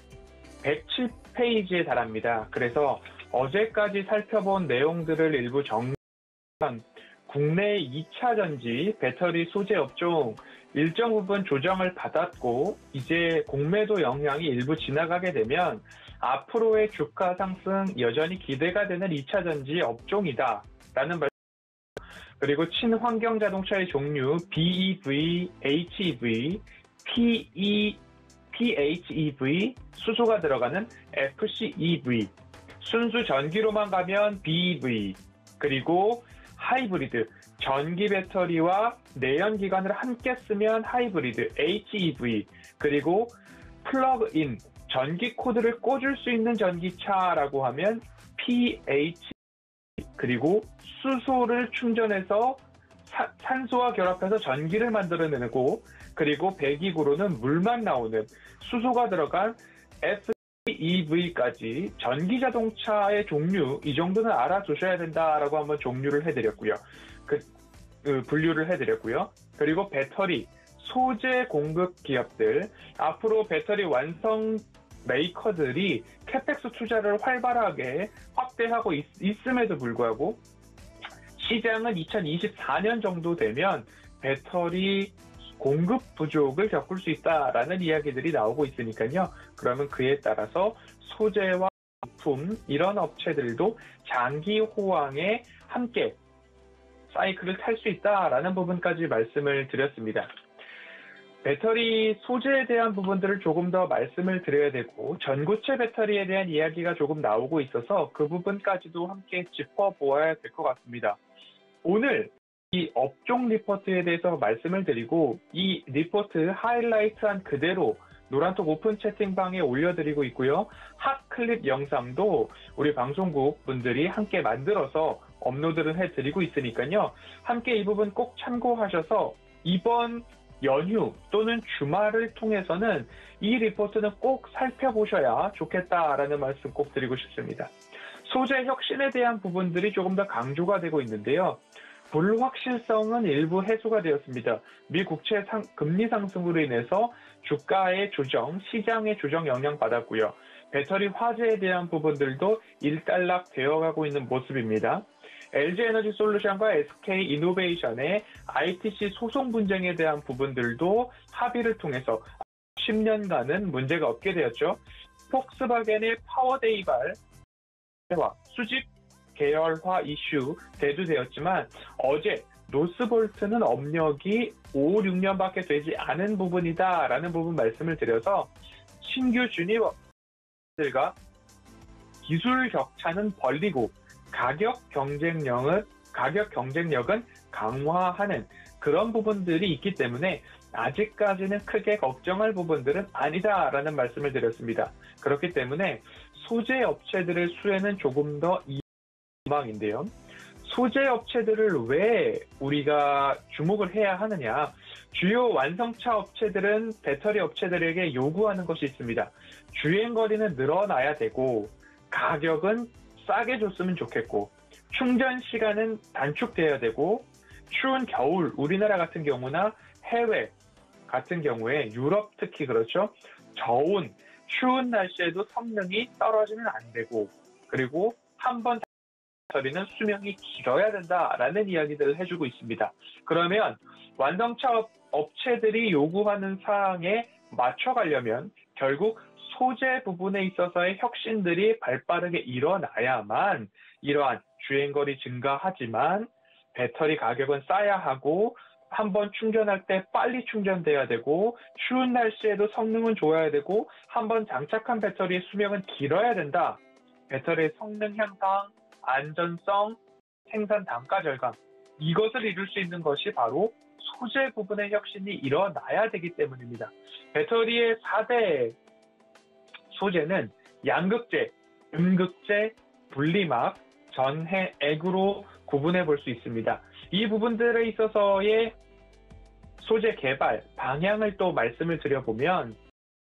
107페이지에 달합니다. 그래서 어제까지 살펴본 내용들을 일부 정리하면 국내 2차 전지 배터리 소재 업종 일정 부분 조정을 받았고 이제 공매도 영향이 일부 지나가게 되면 앞으로의 주가 상승 여전히 기대가 되는 2차 전지 업종이다라는 말씀. 그리고 친환경 자동차의 종류 BEV, HEV, PHEV, 수소가 들어가는 FCEV, 순수 전기로만 가면 BEV, 그리고 하이브리드, 전기 배터리와 내연기관을 함께 쓰면 하이브리드, HEV, 그리고 플러그인, 전기 코드를 꽂을 수 있는 전기차라고 하면 PHEV, 그리고 수소를 충전해서 산소와 결합해서 전기를 만들어내고 그리고 배기구로는 물만 나오는 수소가 들어간 FEV까지 전기 자동차의 종류 이 정도는 알아두셔야 된다라고 한번 종류를 해드렸고요. 분류를 해드렸고요. 그리고 배터리 소재 공급 기업들 앞으로 배터리 완성 메이커들이 캐펙스 투자를 활발하게 확대하고 있음에도 불구하고 시장은 2024년 정도 되면 배터리 공급 부족을 겪을 수 있다라는 이야기들이 나오고 있으니까요. 그러면 그에 따라서 소재와 부품 이런 업체들도 장기 호황에 함께 사이클을 탈 수 있다라는 부분까지 말씀을 드렸습니다. 배터리 소재에 대한 부분들을 조금 더 말씀을 드려야 되고 전고체 배터리에 대한 이야기가 조금 나오고 있어서 그 부분까지도 함께 짚어보아야 될 것 같습니다. 오늘 이 업종 리포트에 대해서 말씀을 드리고 이 리포트 하이라이트한 그대로 노란톡 오픈 채팅방에 올려드리고 있고요. 핫 클립 영상도 우리 방송국 분들이 함께 만들어서 업로드를 해드리고 있으니까요. 함께 이 부분 꼭 참고하셔서 이번 연휴 또는 주말을 통해서는 이 리포트는 꼭 살펴보셔야 좋겠다라는 말씀 꼭 드리고 싶습니다. 소재 혁신에 대한 부분들이 조금 더 강조가 되고 있는데요. 불확실성은 일부 해소가 되었습니다. 미 국채 금리 상승으로 인해서 주가의 조정, 시장의 조정 영향받았고요. 배터리 화재에 대한 부분들도 일단락 되어가고 있는 모습입니다. LG에너지솔루션과 SK이노베이션의 ITC 소송 분쟁에 대한 부분들도 합의를 통해서 10년간은 문제가 없게 되었죠. 폭스바겐의 파워데이발 수직 계열화 이슈 대두되었지만 어제 노스볼트는 업력이 5, 6년밖에 되지 않은 부분이다라는 부분 말씀을 드려서 신규 주니어들과 기술 격차는 벌리고 가격 경쟁력은 강화하는 그런 부분들이 있기 때문에 아직까지는 크게 걱정할 부분들은 아니다라는 말씀을 드렸습니다. 그렇기 때문에 소재 업체들의 수혜는 조금 더 희망인데요. 소재 업체들을 왜 우리가 주목을 해야 하느냐? 주요 완성차 업체들은 배터리 업체들에게 요구하는 것이 있습니다. 주행거리는 늘어나야 되고 가격은 싸게 줬으면 좋겠고 충전 시간은 단축돼야 되고 추운 겨울 우리나라 같은 경우나 해외 같은 경우에 유럽 특히 그렇죠. 추운 날씨에도 성능이 떨어지면 안 되고 그리고 한번 배터리는 수명이 길어야 된다라는 이야기들을 해주고 있습니다. 그러면 완성차 업체들이 요구하는 사항에 맞춰가려면 결국 소재 부분에 있어서의 혁신들이 발빠르게 일어나야만 이러한 주행거리 증가하지만 배터리 가격은 싸야 하고 한번 충전할 때 빨리 충전돼야 되고 추운 날씨에도 성능은 좋아야 되고 한번 장착한 배터리의 수명은 길어야 된다. 배터리의 성능 향상, 안전성, 생산 단가 절감 이것을 이룰 수 있는 것이 바로 소재 부분의 혁신이 일어나야 되기 때문입니다. 배터리의 4대 소재는 양극재, 음극재, 분리막, 전해, 액으로 구분해 볼 수 있습니다. 이 부분들에 있어서의 소재 개발 방향을 또 말씀을 드려보면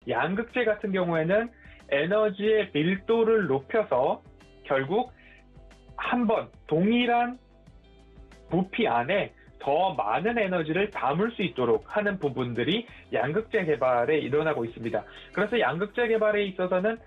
양극재 같은 경우에는 에너지의 밀도를 높여서 결국 한번 동일한 부피 안에 더 많은 에너지를 담을 수 있도록 하는 부분들이 양극재 개발에 일어나고 있습니다. 그래서 양극재 개발에 있어서는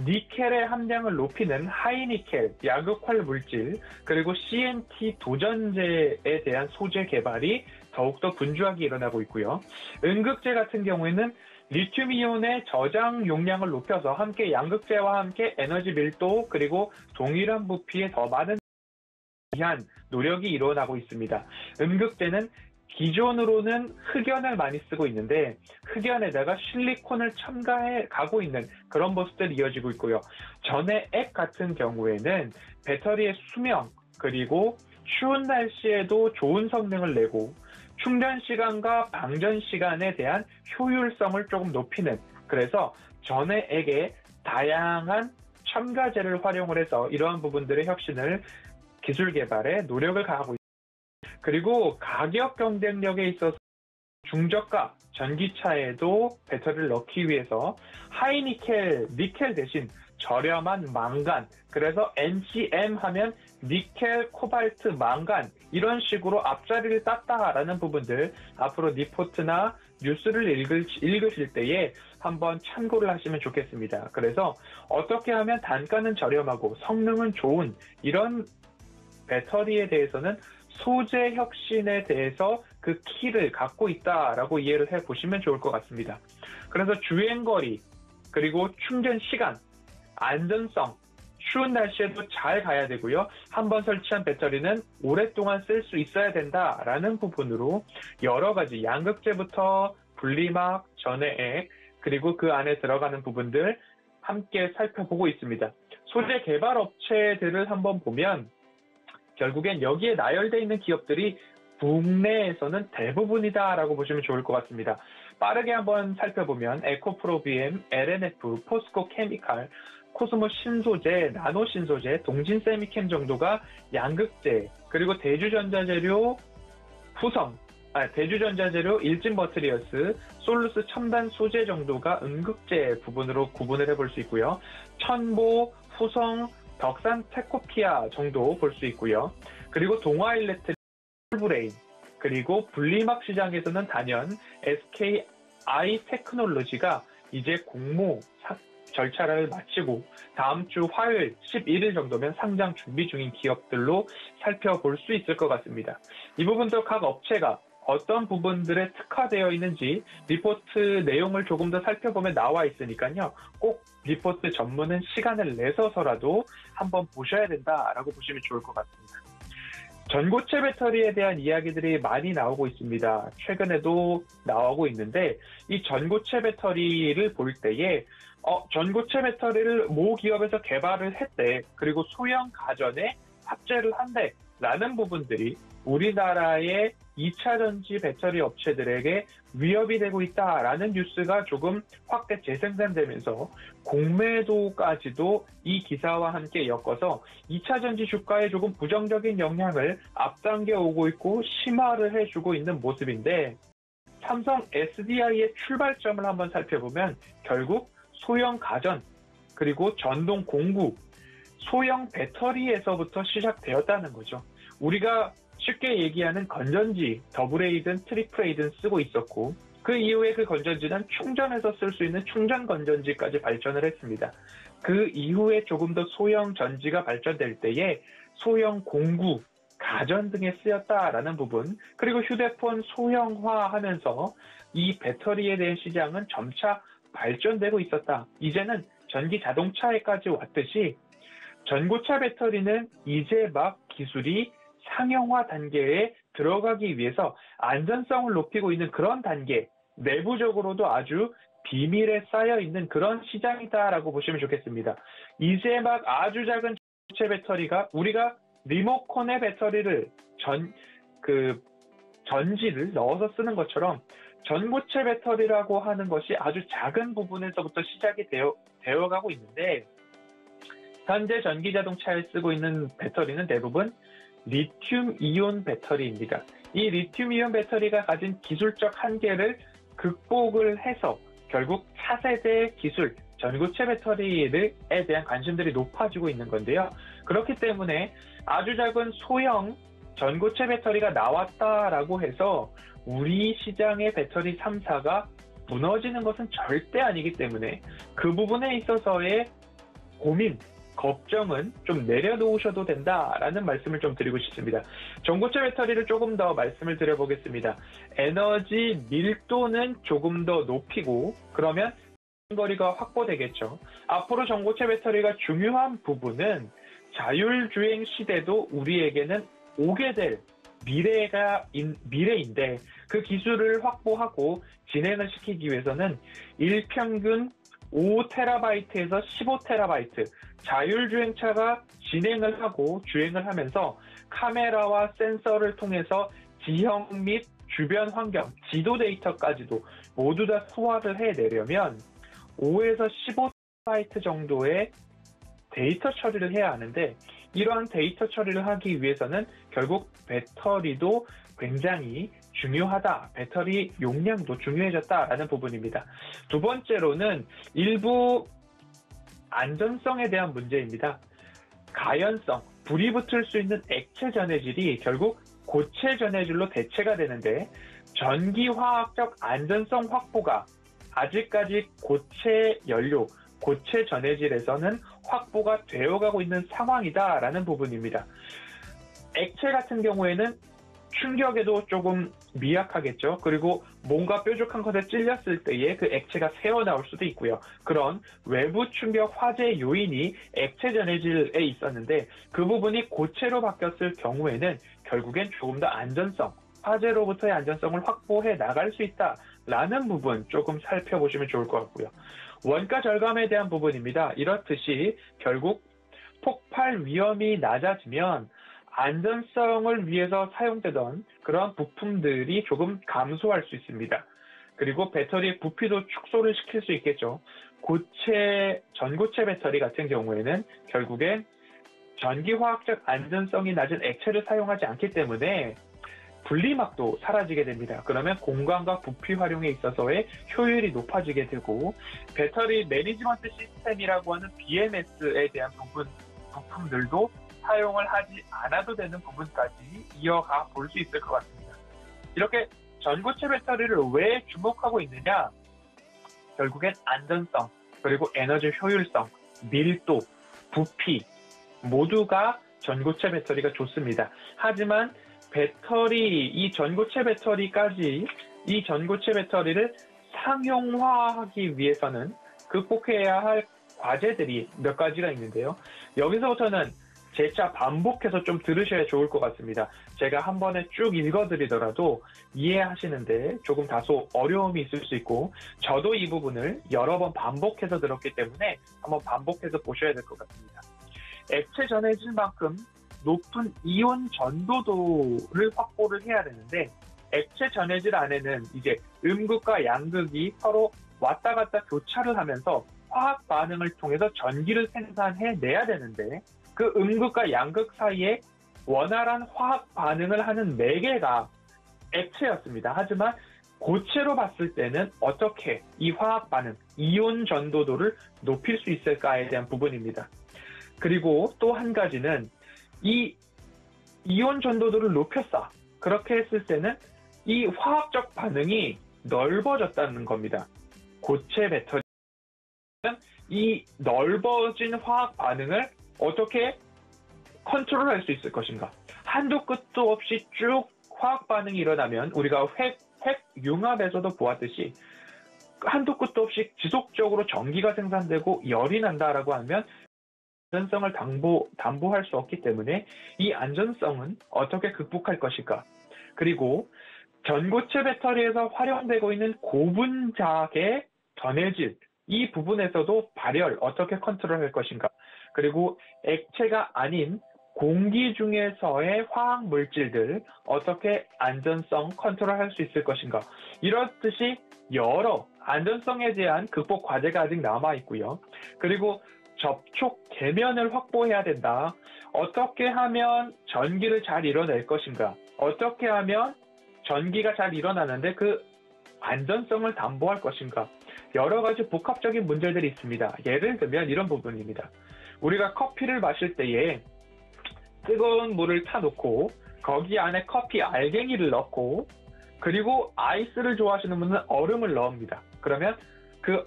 니켈의 함량을 높이는 하이니켈, 약육활 물질, 그리고 CNT 도전제에 대한 소재 개발이 더욱더 분주하게 일어나고 있고요. 음극재 같은 경우에는 리튬이온의 저장 용량을 높여서 함께 양극재와 함께 에너지 밀도 그리고 동일한 부피에 더 많은 위한 노력이 일어나고 있습니다. 음극재는 기존으로는 흑연을 많이 쓰고 있는데 흑연에다가 실리콘을 첨가해 가고 있는 그런 모습들이 이어지고 있고요. 전해 액 같은 경우에는 배터리의 수명 그리고 추운 날씨에도 좋은 성능을 내고 충전 시간과 방전 시간에 대한 효율성을 조금 높이는 그래서 전해 액에 다양한 첨가제를 활용을 해서 이러한 부분들의 혁신을 기술 개발에 노력을 가하고 있습니다. 그리고 가격 경쟁력에 있어서 중저가 전기차에도 배터리를 넣기 위해서 하이니켈, 니켈 대신 저렴한 망간, 그래서 NCM 하면 니켈, 코발트, 망간 이런 식으로 앞자리를 땄다라는 부분들 앞으로 리포트나 뉴스를 읽으실 때에 한번 참고를 하시면 좋겠습니다. 그래서 어떻게 하면 단가는 저렴하고 성능은 좋은 이런 배터리에 대해서는 소재 혁신에 대해서 그 키를 갖고 있다라고 이해를 해보시면 좋을 것 같습니다. 그래서 주행거리, 그리고 충전 시간, 안전성, 추운 날씨에도 잘 가야 되고요. 한번 설치한 배터리는 오랫동안 쓸 수 있어야 된다라는 부분으로 여러 가지 양극재부터 분리막, 전해액, 그리고 그 안에 들어가는 부분들 함께 살펴보고 있습니다. 소재 개발 업체들을 한번 보면 결국엔 여기에 나열되어 있는 기업들이 국내에서는 대부분이다라고 보시면 좋을 것 같습니다. 빠르게 한번 살펴보면 에코프로비엠, LNF, 포스코 케미칼, 코스모 신소재, 나노 신소재, 동진 세미캠 정도가 양극재, 그리고 대주전자재료 대주전자재료 일진 머트리얼스, 솔루스 첨단 소재 정도가 음극재 부분으로 구분을 해볼 수 있고요. 천보, 후성, 덕산 테코피아 정도 볼 수 있고요. 그리고 동아일렉트릭, 폴브레인, 그리고 분리막 시장에서는 단연 SKI 테크놀로지가 이제 공모 절차를 마치고 다음 주 화요일 11일 정도면 상장 준비 중인 기업들로 살펴볼 수 있을 것 같습니다. 이 부분도 각 업체가 어떤 부분들에 특화되어 있는지 리포트 내용을 조금 더 살펴보면 나와 있으니까요. 꼭 리포트 전문은 시간을 내서서라도 한번 보셔야 된다라고 보시면 좋을 것 같습니다. 전고체 배터리에 대한 이야기들이 많이 나오고 있습니다. 최근에도 나오고 있는데 이 전고체 배터리를 볼 때에 전고체 배터리를 모 기업에서 개발을 했대. 그리고 소형 가전에 탑재를 한대. 라는 부분들이 우리나라의 2차 전지 배터리 업체들에게 위협이 되고 있다라는 뉴스가 조금 확대 재생산되면서 공매도까지도 이 기사와 함께 엮어서 2차 전지 주가에 조금 부정적인 영향을 앞당겨 오고 있고 심화를 해주고 있는 모습인데 삼성 SDI의 출발점을 한번 살펴보면 결국 소형 가전, 그리고 전동 공구, 소형 배터리에서부터 시작되었다는 거죠. 우리가 쉽게 얘기하는 건전지, 더블A든 트리플A든 쓰고 있었고 그 이후에 그 건전지는 충전해서 쓸 수 있는 충전 건전지까지 발전을 했습니다. 그 이후에 조금 더 소형 전지가 발전될 때에 소형 공구, 가전 등에 쓰였다라는 부분, 그리고 휴대폰 소형화하면서 이 배터리에 대한 시장은 점차 발전되고 있었다. 이제는 전기 자동차에까지 왔듯이 전고체 배터리는 이제 막 기술이 상용화 단계에 들어가기 위해서 안전성을 높이고 있는 그런 단계, 내부적으로도 아주 비밀에 쌓여 있는 그런 시장이다라고 보시면 좋겠습니다. 이제 막 아주 작은 전고체 배터리가 우리가 리모컨의 배터리를 전지를 넣어서 쓰는 것처럼 전고체 배터리라고 하는 것이 아주 작은 부분에서부터 시작이 되어가고 있는데 현재 전기자동차에 쓰고 있는 배터리는 대부분 리튬 이온 배터리입니다. 이 리튬 이온 배터리가 가진 기술적 한계를 극복을 해서 결국 차세대 기술 전고체 배터리에 대한 관심들이 높아지고 있는 건데요. 그렇기 때문에 아주 작은 소형 전고체 배터리가 나왔다라고 해서 우리 시장의 배터리 3사가 무너지는 것은 절대 아니기 때문에 그 부분에 있어서의 고민, 걱정은 좀 내려놓으셔도 된다라는 말씀을 좀 드리고 싶습니다. 전고체 배터리를 조금 더 말씀을 드려보겠습니다. 에너지 밀도는 조금 더 높이고 그러면 거리가 확보되겠죠. 앞으로 전고체 배터리가 중요한 부분은 자율주행 시대도 우리에게는 오게 될 미래인데 그 기술을 확보하고 진행을 시키기 위해서는 일평균 5TB에서 15TB 자율주행차가 진행을 하고 주행을 하면서 카메라와 센서를 통해서 지형 및 주변 환경, 지도 데이터까지도 모두 다 소화를 해내려면 5에서 15TB 정도의 데이터 처리를 해야 하는데 이러한 데이터 처리를 하기 위해서는 결국 배터리도 굉장히 중요하다. 배터리 용량도 중요해졌다라는 부분입니다. 두 번째로는 일부 안전성에 대한 문제입니다. 가연성, 불이 붙을 수 있는 액체 전해질이 결국 고체 전해질로 대체가 되는데 전기화학적 안전성 확보가 아직까지 고체 연료, 고체 전해질에서는 확보가 되어가고 있는 상황이다라는 부분입니다. 액체 같은 경우에는 충격에도 조금 미약하겠죠. 그리고 뭔가 뾰족한 것에 찔렸을 때에 그 액체가 새어나올 수도 있고요. 그런 외부 충격 화재 요인이 액체 전해질에 있었는데 그 부분이 고체로 바뀌었을 경우에는 결국엔 조금 더 안전성, 화재로부터의 안전성을 확보해 나갈 수 있다라는 부분 조금 살펴보시면 좋을 것 같고요. 원가 절감에 대한 부분입니다. 이렇듯이 결국 폭발 위험이 낮아지면 안전성을 위해서 사용되던 그런 부품들이 조금 감소할 수 있습니다. 그리고 배터리의 부피도 축소를 시킬 수 있겠죠. 전고체 배터리 같은 경우에는 결국엔 전기화학적 안전성이 낮은 액체를 사용하지 않기 때문에 분리막도 사라지게 됩니다. 그러면 공간과 부피 활용에 있어서의 효율이 높아지게 되고 배터리 매니지먼트 시스템이라고 하는 BMS에 대한 부품들도 사용을 하지 않아도 되는 부분까지 이어가 볼 수 있을 것 같습니다. 이렇게 전고체 배터리를 왜 주목하고 있느냐? 결국엔 안전성, 그리고 에너지 효율성, 밀도, 부피 모두가 전고체 배터리가 좋습니다. 하지만 이 전고체 배터리를 상용화하기 위해서는 극복해야 할 과제들이 몇 가지가 있는데요. 여기서부터는 재차 반복해서 좀 들으셔야 좋을 것 같습니다. 제가 한 번에 쭉 읽어드리더라도 이해하시는데 조금 다소 어려움이 있을 수 있고 저도 이 부분을 여러 번 반복해서 들었기 때문에 한번 반복해서 보셔야 될 것 같습니다. 액체 전해질만큼 높은 이온 전도도를 확보를 해야 되는데 액체 전해질 안에는 이제 음극과 양극이 서로 왔다 갔다 교차를 하면서 화학 반응을 통해서 전기를 생산해내야 되는데 그 음극과 양극 사이에 원활한 화학 반응을 하는 매개가 액체였습니다. 하지만 고체로 봤을 때는 어떻게 이 화학 반응, 이온 전도도를 높일 수 있을까에 대한 부분입니다. 그리고 또 한 가지는 이 이온 전도도를 높였어. 그렇게 했을 때는 이 화학적 반응이 넓어졌다는 겁니다. 고체 배터리는 이 넓어진 화학 반응을 어떻게 컨트롤할 수 있을 것인가? 한도 끝도 없이 쭉 화학 반응이 일어나면 우리가 핵융합에서도 보았듯이 한도 끝도 없이 지속적으로 전기가 생산되고 열이 난다라고 하면 안전성을 담보할 수 없기 때문에 이 안전성은 어떻게 극복할 것인가? 그리고 전고체 배터리에서 활용되고 있는 고분자의 전해질 이 부분에서도 발열 어떻게 컨트롤할 것인가? 그리고 액체가 아닌 공기 중에서의 화학 물질들 어떻게 안전성 컨트롤할 수 있을 것인가? 이렇듯이 여러 안전성에 대한 극복 과제가 아직 남아 있고요. 그리고 접촉 계면을 확보해야 된다. 어떻게 하면 전기를 잘 이뤄낼 것인가? 어떻게 하면 전기가 잘 일어나는데 그 안전성을 담보할 것인가? 여러 가지 복합적인 문제들이 있습니다. 예를 들면 이런 부분입니다. 우리가 커피를 마실 때에 뜨거운 물을 타놓고 거기 안에 커피 알갱이를 넣고 그리고 아이스를 좋아하시는 분은 얼음을 넣습니다. 그러면 그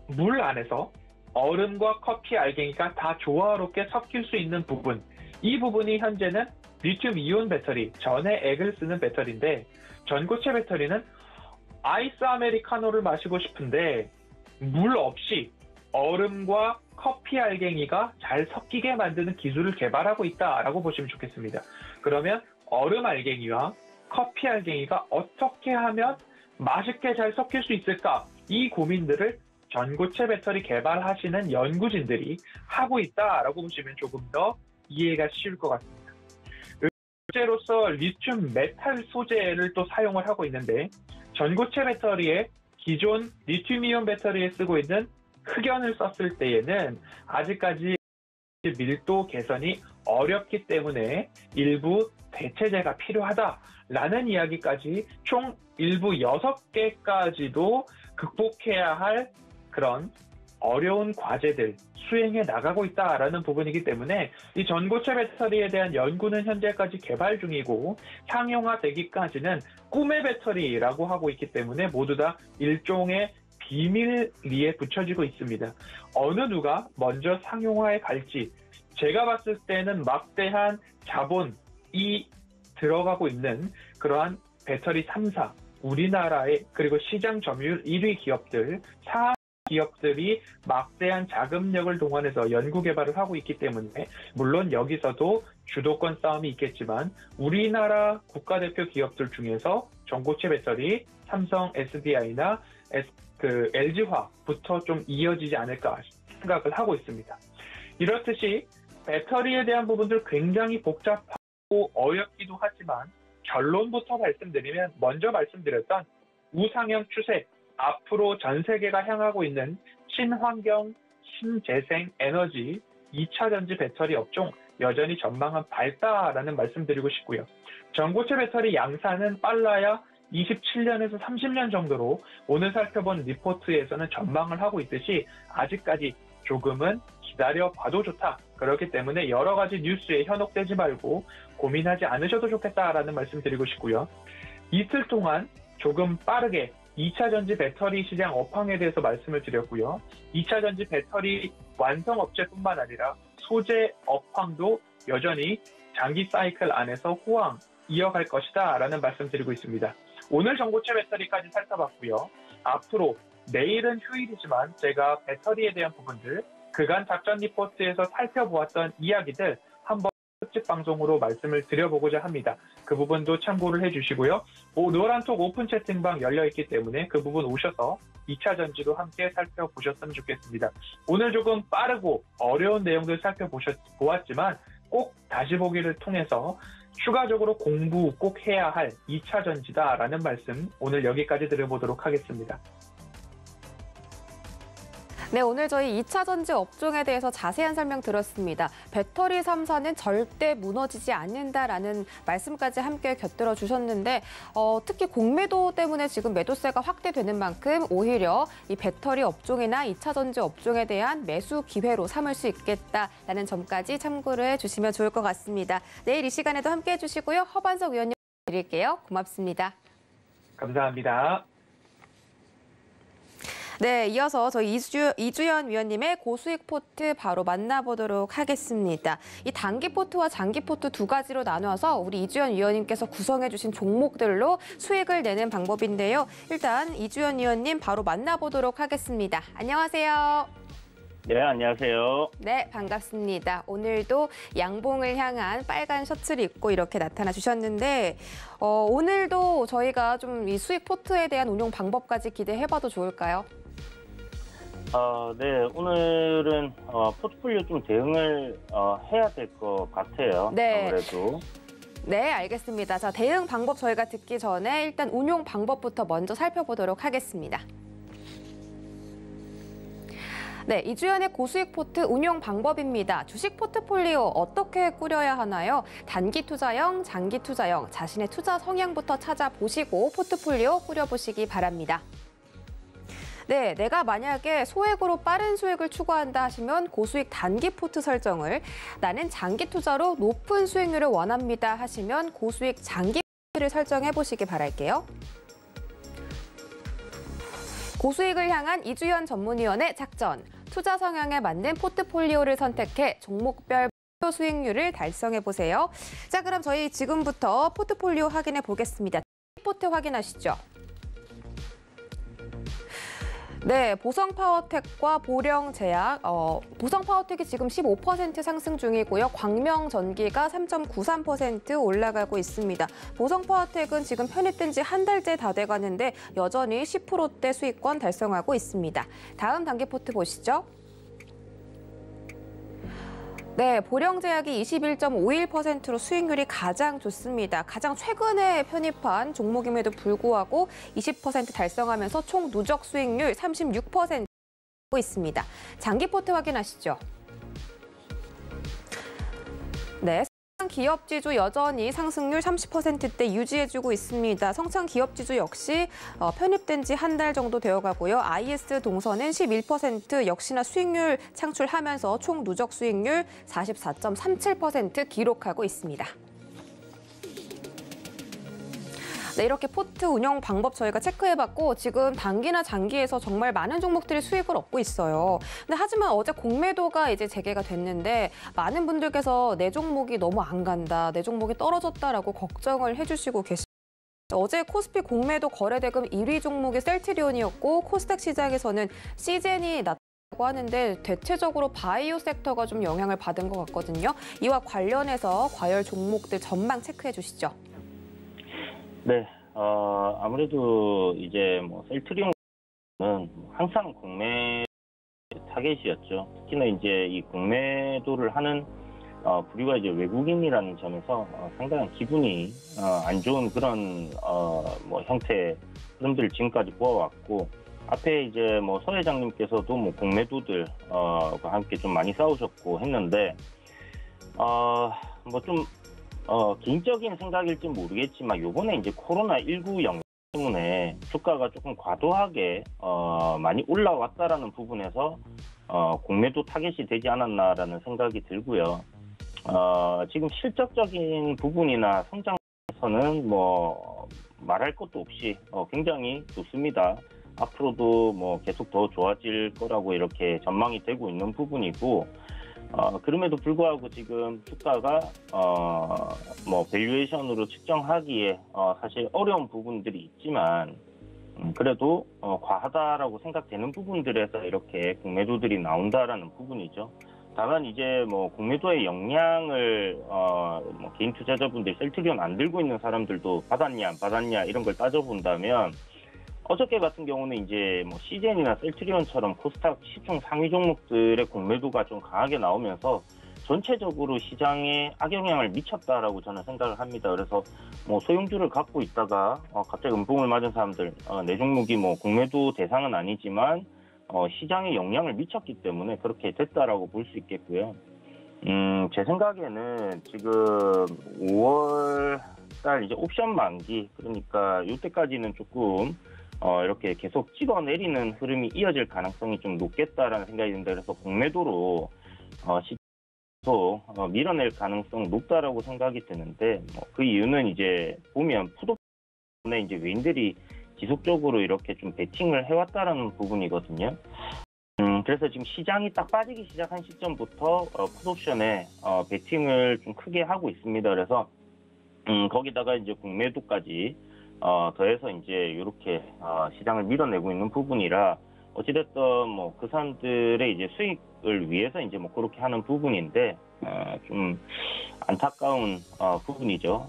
물 안에서 얼음과 커피 알갱이가 다 조화롭게 섞일 수 있는 부분, 이 부분이 현재는 리튬 이온 배터리, 전해 액을 쓰는 배터리인데 전고체 배터리는 아이스 아메리카노를 마시고 싶은데 물 없이 얼음과 커피 알갱이가 잘 섞이게 만드는 기술을 개발하고 있다라고 보시면 좋겠습니다. 그러면 얼음 알갱이와 커피 알갱이가 어떻게 하면 맛있게 잘 섞일 수 있을까? 이 고민들을 전고체 배터리 개발하시는 연구진들이 하고 있다라고 보시면 조금 더 이해가 쉬울 것 같습니다. 소재로서 리튬 메탈 소재를 또 사용을 하고 있는데 전고체 배터리에 기존 리튬이온 배터리에 쓰고 있는 흑연을 썼을 때에는 아직까지 밀도 개선이 어렵기 때문에 일부 대체제가 필요하다라는 이야기까지 총 일부 6개까지도 극복해야 할 그런 어려운 과제들 수행해 나가고 있다라는 부분이기 때문에 이 전고체 배터리에 대한 연구는 현재까지 개발 중이고 상용화되기까지는 꿈의 배터리라고 하고 있기 때문에 모두 다 일종의 비밀리에 붙여지고 있습니다. 어느 누가 먼저 상용화에 갈지 제가 봤을 때는 막대한 자본이 들어가고 있는 그러한 배터리 3사, 우리나라의 그리고 시장 점유율 1위 기업들, 4 기업들이 막대한 자금력을 동원해서 연구 개발을 하고 있기 때문에 물론 여기서도 주도권 싸움이 있겠지만 우리나라 국가대표 기업들 중에서 전고체 배터리, 삼성 SDI나 LG화부터 좀 이어지지 않을까 생각을 하고 있습니다. 이렇듯이 배터리에 대한 부분들 굉장히 복잡하고 어렵기도 하지만 결론부터 말씀드리면 먼저 말씀드렸던 우상향 추세, 앞으로 전 세계가 향하고 있는 친환경, 신재생 에너지, 2차 전지 배터리 업종 여전히 전망은 밝다라는 말씀드리고 싶고요. 전고체 배터리 양산은 빨라야 27년에서 30년 정도로 오늘 살펴본 리포트에서는 전망을 하고 있듯이 아직까지 조금은 기다려봐도 좋다. 그렇기 때문에 여러 가지 뉴스에 현혹되지 말고 고민하지 않으셔도 좋겠다라는 말씀 드리고 싶고요. 이틀 동안 조금 빠르게 2차 전지 배터리 시장 업황에 대해서 말씀을 드렸고요. 2차 전지 배터리 완성업체뿐만 아니라 소재 업황도 여전히 장기 사이클 안에서 호황 이어갈 것이다 라는 말씀 드리고 있습니다. 오늘 전고체 배터리까지 살펴봤고요. 앞으로 내일은 휴일이지만 제가 배터리에 대한 부분들 그간 작전 리포트에서 살펴보았던 이야기들 한번 특집 방송으로 말씀을 드려보고자 합니다. 그 부분도 참고를 해주시고요. 노란톡 오픈 채팅방 열려있기 때문에 그 부분 오셔서 2차 전지도 함께 살펴보셨으면 좋겠습니다. 오늘 조금 빠르고 어려운 내용들 살펴보았지만 꼭 다시 보기를 통해서 추가적으로 공부 꼭 해야 할 2차 전지다라는 말씀 오늘 여기까지 드려보도록 하겠습니다.
네, 오늘 저희 2차 전지 업종에 대해서 자세한 설명 들었습니다. 배터리 3사는 절대 무너지지 않는다라는 말씀까지 함께 곁들여 주셨는데 특히 공매도 때문에 지금 매도세가 확대되는 만큼 오히려 이 배터리 업종이나 2차 전지 업종에 대한 매수 기회로 삼을 수 있겠다라는 점까지 참고를 해주시면 좋을 것 같습니다. 내일 이 시간에도 함께해 주시고요. 허반석 위원님 드릴게요. 고맙습니다.
감사합니다.
네, 이어서 저희 이주연 위원님의 고수익 포트 바로 만나보도록 하겠습니다. 이 단기 포트와 장기 포트 두 가지로 나눠서 우리 이주연 위원님께서 구성해 주신 종목들로 수익을 내는 방법인데요. 일단 이주연 위원님 바로 만나보도록 하겠습니다. 안녕하세요.
네, 안녕하세요.
네, 반갑습니다. 오늘도 양봉을 향한 빨간 셔츠를 입고 이렇게 나타나 주셨는데 오늘도 저희가 좀 이 수익 포트에 대한 운용 방법까지 기대해봐도 좋을까요?
네, 오늘은 포트폴리오 좀 대응을 해야 될 것 같아요.
네.
아무래도.
네, 알겠습니다. 자, 대응 방법 저희가 듣기 전에 일단 운용 방법부터 먼저 살펴보도록 하겠습니다. 네, 이주연의 고수익 포트 운용 방법입니다. 주식 포트폴리오 어떻게 꾸려야 하나요? 단기 투자형, 장기 투자형, 자신의 투자 성향부터 찾아보시고 포트폴리오 꾸려보시기 바랍니다. 네, 내가 만약에 소액으로 빠른 수익을 추구한다 하시면 고수익 단기 포트 설정을, 나는 장기 투자로 높은 수익률을 원합니다 하시면 고수익 장기 포트를 설정해 보시기 바랄게요. 고수익을 향한 이주연 전문위원의 작전. 투자 성향에 맞는 포트폴리오를 선택해 종목별 목표 수익률을 달성해 보세요. 자, 그럼 저희 지금부터 포트폴리오 확인해 보겠습니다. 포트 확인하시죠. 네, 보성파워텍과 보령제약, 보성파워텍이 지금 15% 상승 중이고요. 광명전기가 3.93% 올라가고 있습니다. 보성파워텍은 지금 편입된 지 한 달째 다 돼가는데 여전히 10%대 수익권 달성하고 있습니다. 다음 단기 포트 보시죠. 네, 보령제약이 21.51%로 수익률이 가장 좋습니다. 가장 최근에 편입한 종목임에도 불구하고 20% 달성하면서 총 누적 수익률 36% 있습니다. 장기 포트 확인하시죠. 네. 기업지주 여전히 상승률 30%대 유지해주고 있습니다. 성창기업지주 역시 편입된 지 한 달 정도 되어가고요. IS 동선은 11% 역시나 수익률 창출하면서 총 누적 수익률 44.37% 기록하고 있습니다. 네, 이렇게 포트 운영 방법 저희가 체크해봤고 지금 단기나 장기에서 정말 많은 종목들이 수익을 얻고 있어요. 근데 하지만 어제 공매도가 이제 재개가 됐는데 많은 분들께서 내 종목이 너무 안 간다, 내 종목이 떨어졌다라고 걱정을 해주시고 계십니다. 어제 코스피 공매도 거래대금 1위 종목이 셀트리온이었고 코스닥 시장에서는 시젠이 나타났다고 하는데 대체적으로 바이오 섹터가 좀 영향을 받은 것 같거든요. 이와 관련해서 과열 종목들 전망 체크해 주시죠.
네, 아무래도 이제 뭐 셀트리온은 항상 공매 타겟이었죠. 특히나 이제 이 공매도를 하는 부류가 이제 외국인이라는 점에서 상당히 기분이 안 좋은 그런 뭐 형태의 흐름들을 지금까지 보아왔고, 앞에 이제 뭐 서 회장님께서도 뭐 공매도들과 함께 좀 많이 싸우셨고 했는데 뭐 좀 개인적인 생각일지 모르겠지만 요번에 이제 코로나19 영향 때문에 주가가 조금 과도하게 많이 올라왔다라는 부분에서 공매도 타겟이 되지 않았나라는 생각이 들고요. 지금 실적적인 부분이나 성장에서는 뭐 말할 것도 없이 굉장히 좋습니다. 앞으로도 뭐 계속 더 좋아질 거라고 이렇게 전망이 되고 있는 부분이고, 그럼에도 불구하고 지금 주가가 뭐 밸류에이션으로 측정하기에 사실 어려운 부분들이 있지만 그래도 과하다라고 생각되는 부분들에서 이렇게 공매도들이 나온다라는 부분이죠. 다만 이제 뭐 공매도의 영향을 뭐 개인 투자자분들 셀트리온 안 들고 있는 사람들도 받았냐 안 받았냐 이런 걸 따져본다면 어저께 같은 경우는 이제 뭐 시젠이나 셀트리온처럼 코스닥 시총 상위 종목들의 공매도가 좀 강하게 나오면서 전체적으로 시장에 악영향을 미쳤다라고 저는 생각을 합니다. 그래서 뭐 소형주를 갖고 있다가 갑자기 음봉을 맞은 사람들, 내 종목이 뭐 공매도 대상은 아니지만 시장에 영향을 미쳤기 때문에 그렇게 됐다라고 볼 수 있겠고요. 제 생각에는 지금 5월 달 이제 옵션 만기, 그러니까 이때까지는 조금 이렇게 계속 찍어내리는 흐름이 이어질 가능성이 좀 높겠다라는 생각이 듭니다. 그래서 공매도로 밀어낼 가능성 높다라고 생각이 드는데, 그 이유는 이제 보면 풋옵션에 이제 외인들이 지속적으로 이렇게 좀 베팅을 해왔다라는 부분이거든요. 그래서 지금 시장이 딱 빠지기 시작한 시점부터 풋옵션에 베팅을 좀 크게 하고 있습니다. 그래서 거기다가 이제 공매도까지 더해서 이제 이렇게 시장을 밀어내고 있는 부분이라 어찌됐든 뭐 그 사람들의 이제 수익을 위해서 이제 뭐 그렇게 하는 부분인데 좀 안타까운 부분이죠.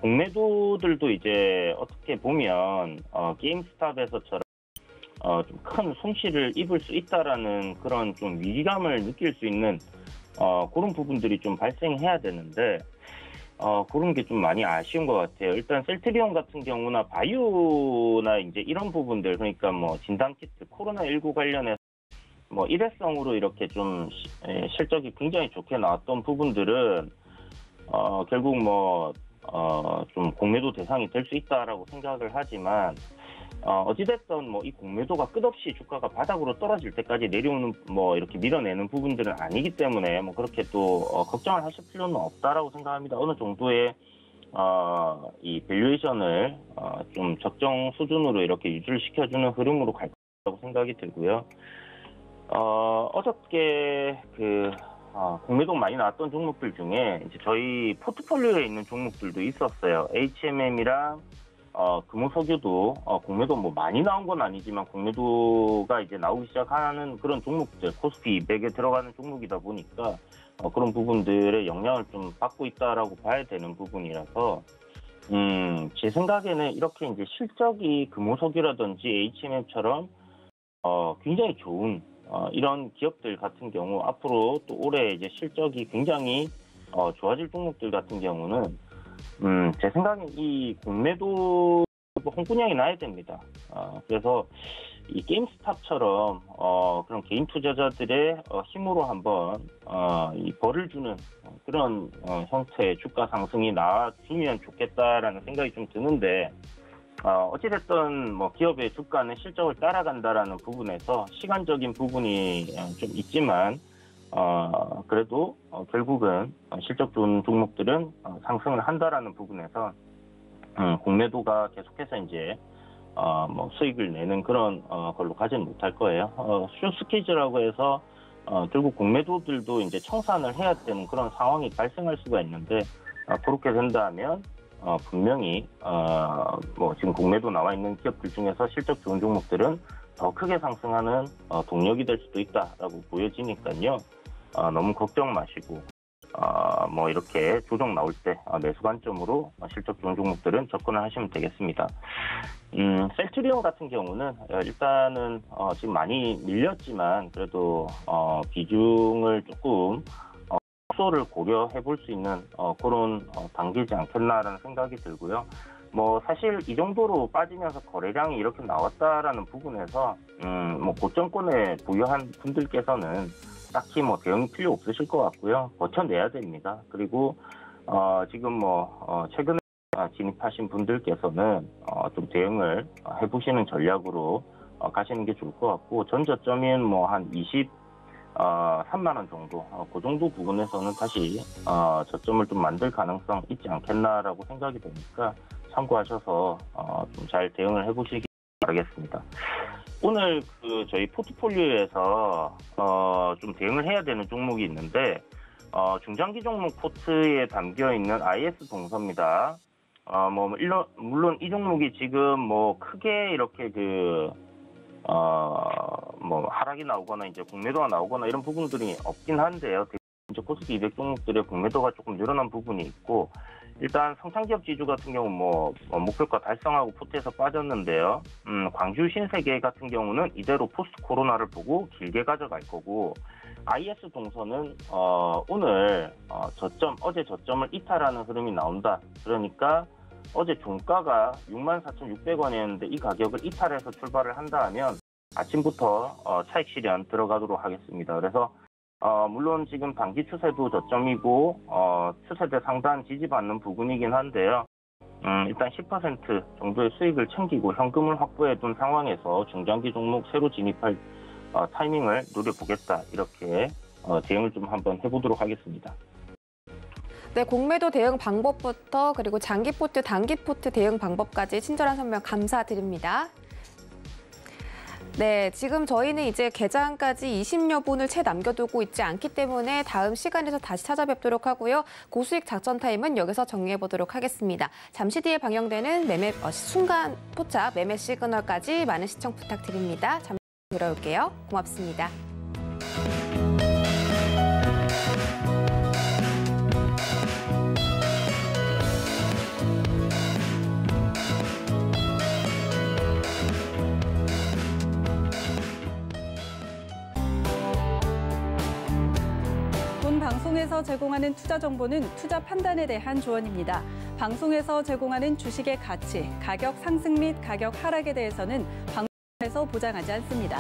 공매도들도 이제 어떻게 보면 게임스탑에서처럼 좀 큰 손실을 입을 수 있다라는 그런 좀 위기감을 느낄 수 있는 그런 부분들이 좀 발생해야 되는데 그런 게 좀 많이 아쉬운 것 같아요. 일단 셀트리온 같은 경우나 바이오나 이제 이런 부분들, 그러니까 뭐 진단키트, 코로나19 관련해서 뭐 일회성으로 이렇게 좀 실적이 굉장히 좋게 나왔던 부분들은 결국 뭐 좀 공매도 대상이 될 수 있다라고 생각을 하지만 어찌됐든 뭐 이 공매도가 끝없이 주가가 바닥으로 떨어질 때까지 내려오는 뭐 이렇게 밀어내는 부분들은 아니기 때문에 뭐 그렇게 또 걱정을 하실 필요는 없다라고 생각합니다. 어느 정도의 이 밸류에이션을 좀 적정 수준으로 이렇게 유지를 시켜주는 흐름으로 갈 거라고 생각이 들고요. 어저께 공매도 많이 나왔던 종목들 중에 이제 저희 포트폴리오에 있는 종목들도 있었어요. HMM이랑 금호석유도 공매도 뭐 많이 나온 건 아니지만 공매도가 이제 나오기 시작하는 그런 종목들, 코스피 200에 들어가는 종목이다 보니까 그런 부분들의 영향을 좀 받고 있다라고 봐야 되는 부분이라서 제 생각에는 이렇게 이제 실적이 금호석유라든지 HMM처럼 굉장히 좋은 이런 기업들 같은 경우 앞으로 또 올해 이제 실적이 굉장히 좋아질 종목들 같은 경우는 제 생각엔 이 공매도 홍군형이 나야 됩니다. 그래서 이 게임스탑처럼 그런 개인 투자자들의 힘으로 한번 이 벌을 주는 그런 형태의 주가 상승이 나와주면 좋겠다라는 생각이 좀 드는데, 어찌됐든 뭐 기업의 주가는 실적을 따라간다라는 부분에서 시간적인 부분이 좀 있지만 결국은 실적 좋은 종목들은 상승을 한다라는 부분에서 공매도가 계속해서 이제 뭐 수익을 내는 그런 걸로 가지는 못할 거예요. 숏스퀴즈라고 해서 결국 공매도들도 이제 청산을 해야 되는 그런 상황이 발생할 수가 있는데 그렇게 된다면 분명히 뭐 지금 공매도 나와 있는 기업들 중에서 실적 좋은 종목들은 더 크게 상승하는 동력이 될 수도 있다라고 보여지니까요. 너무 걱정 마시고 뭐 이렇게 조정 나올 때 매수 관점으로 실적 좋은 종목들은 접근을 하시면 되겠습니다. 셀트리온 같은 경우는 일단은 지금 많이 밀렸지만 그래도 비중을 조금 축소를 고려해 볼 수 있는 그런 단계지 않겠나라는 생각이 들고요. 뭐 사실 이 정도로 빠지면서 거래량이 이렇게 나왔다라는 부분에서 뭐 고점권에 보유한 분들께서는 딱히 뭐 대응이 필요 없으실 것 같고요. 버텨내야 됩니다. 그리고 지금 뭐 최근에 진입하신 분들께서는 좀 대응을 해보시는 전략으로 가시는 게 좋을 것 같고, 전저점인 뭐 한 23만 원 정도, 그 정도 부분에서는 다시 저점을 좀 만들 가능성 있지 않겠나라고 생각이 되니까 참고하셔서 좀 잘 대응을 해보시기 바라겠습니다. 오늘 저희 포트폴리오에서 좀 대응을 해야 되는 종목이 있는데 중장기 종목 포트에 담겨 있는 IS 동서입니다. 물론 이 종목이 지금 뭐 크게 이렇게 뭐 하락이 나오거나 이제 공매도가 나오거나 이런 부분들이 없긴 한데요. 이제 코스피 200 종목들의 공매도가 조금 늘어난 부분이 있고, 일단 성장기업 지주 같은 경우 목표가 달성하고 포트에서 빠졌는데요. 광주 신세계 같은 경우는 이대로 포스트 코로나를 보고 길게 가져갈 거고, IS 동서는 오늘 어제 저점을 이탈하는 흐름이 나온다. 그러니까 어제 종가가 64,600원이었는데 이 가격을 이탈해서 출발을 한다 하면 아침부터 차익 실현 들어가도록 하겠습니다. 그래서 물론 지금 단기 추세도 저점이고 추세대 상단 지지받는 부분이긴 한데요. 일단 10% 정도의 수익을 챙기고 현금을 확보해둔 상황에서 중장기 종목 새로 진입할 타이밍을 노려보겠다, 이렇게 대응을 좀 한번 해보도록 하겠습니다.
네, 공매도 대응 방법부터 그리고 장기 포트, 단기 포트 대응 방법까지 친절한 설명 감사드립니다. 네, 지금 저희는 이제 개장까지 20여 분을 채 남겨두고 있지 않기 때문에 다음 시간에서 다시 찾아뵙도록 하고요. 고수익 작전 타임은 여기서 정리해보도록 하겠습니다. 잠시 뒤에 방영되는 순간 포착 매매 시그널까지 많은 시청 부탁드립니다. 잠시 뒤에 돌아올게요. 고맙습니다.
본 방송에서 제공하는 투자 정보는 투자 판단에 대한 조언입니다. 방송에서 제공하는 주식의 가치, 가격 상승 및 가격 하락에 대해서는 방송에서 보장하지 않습니다.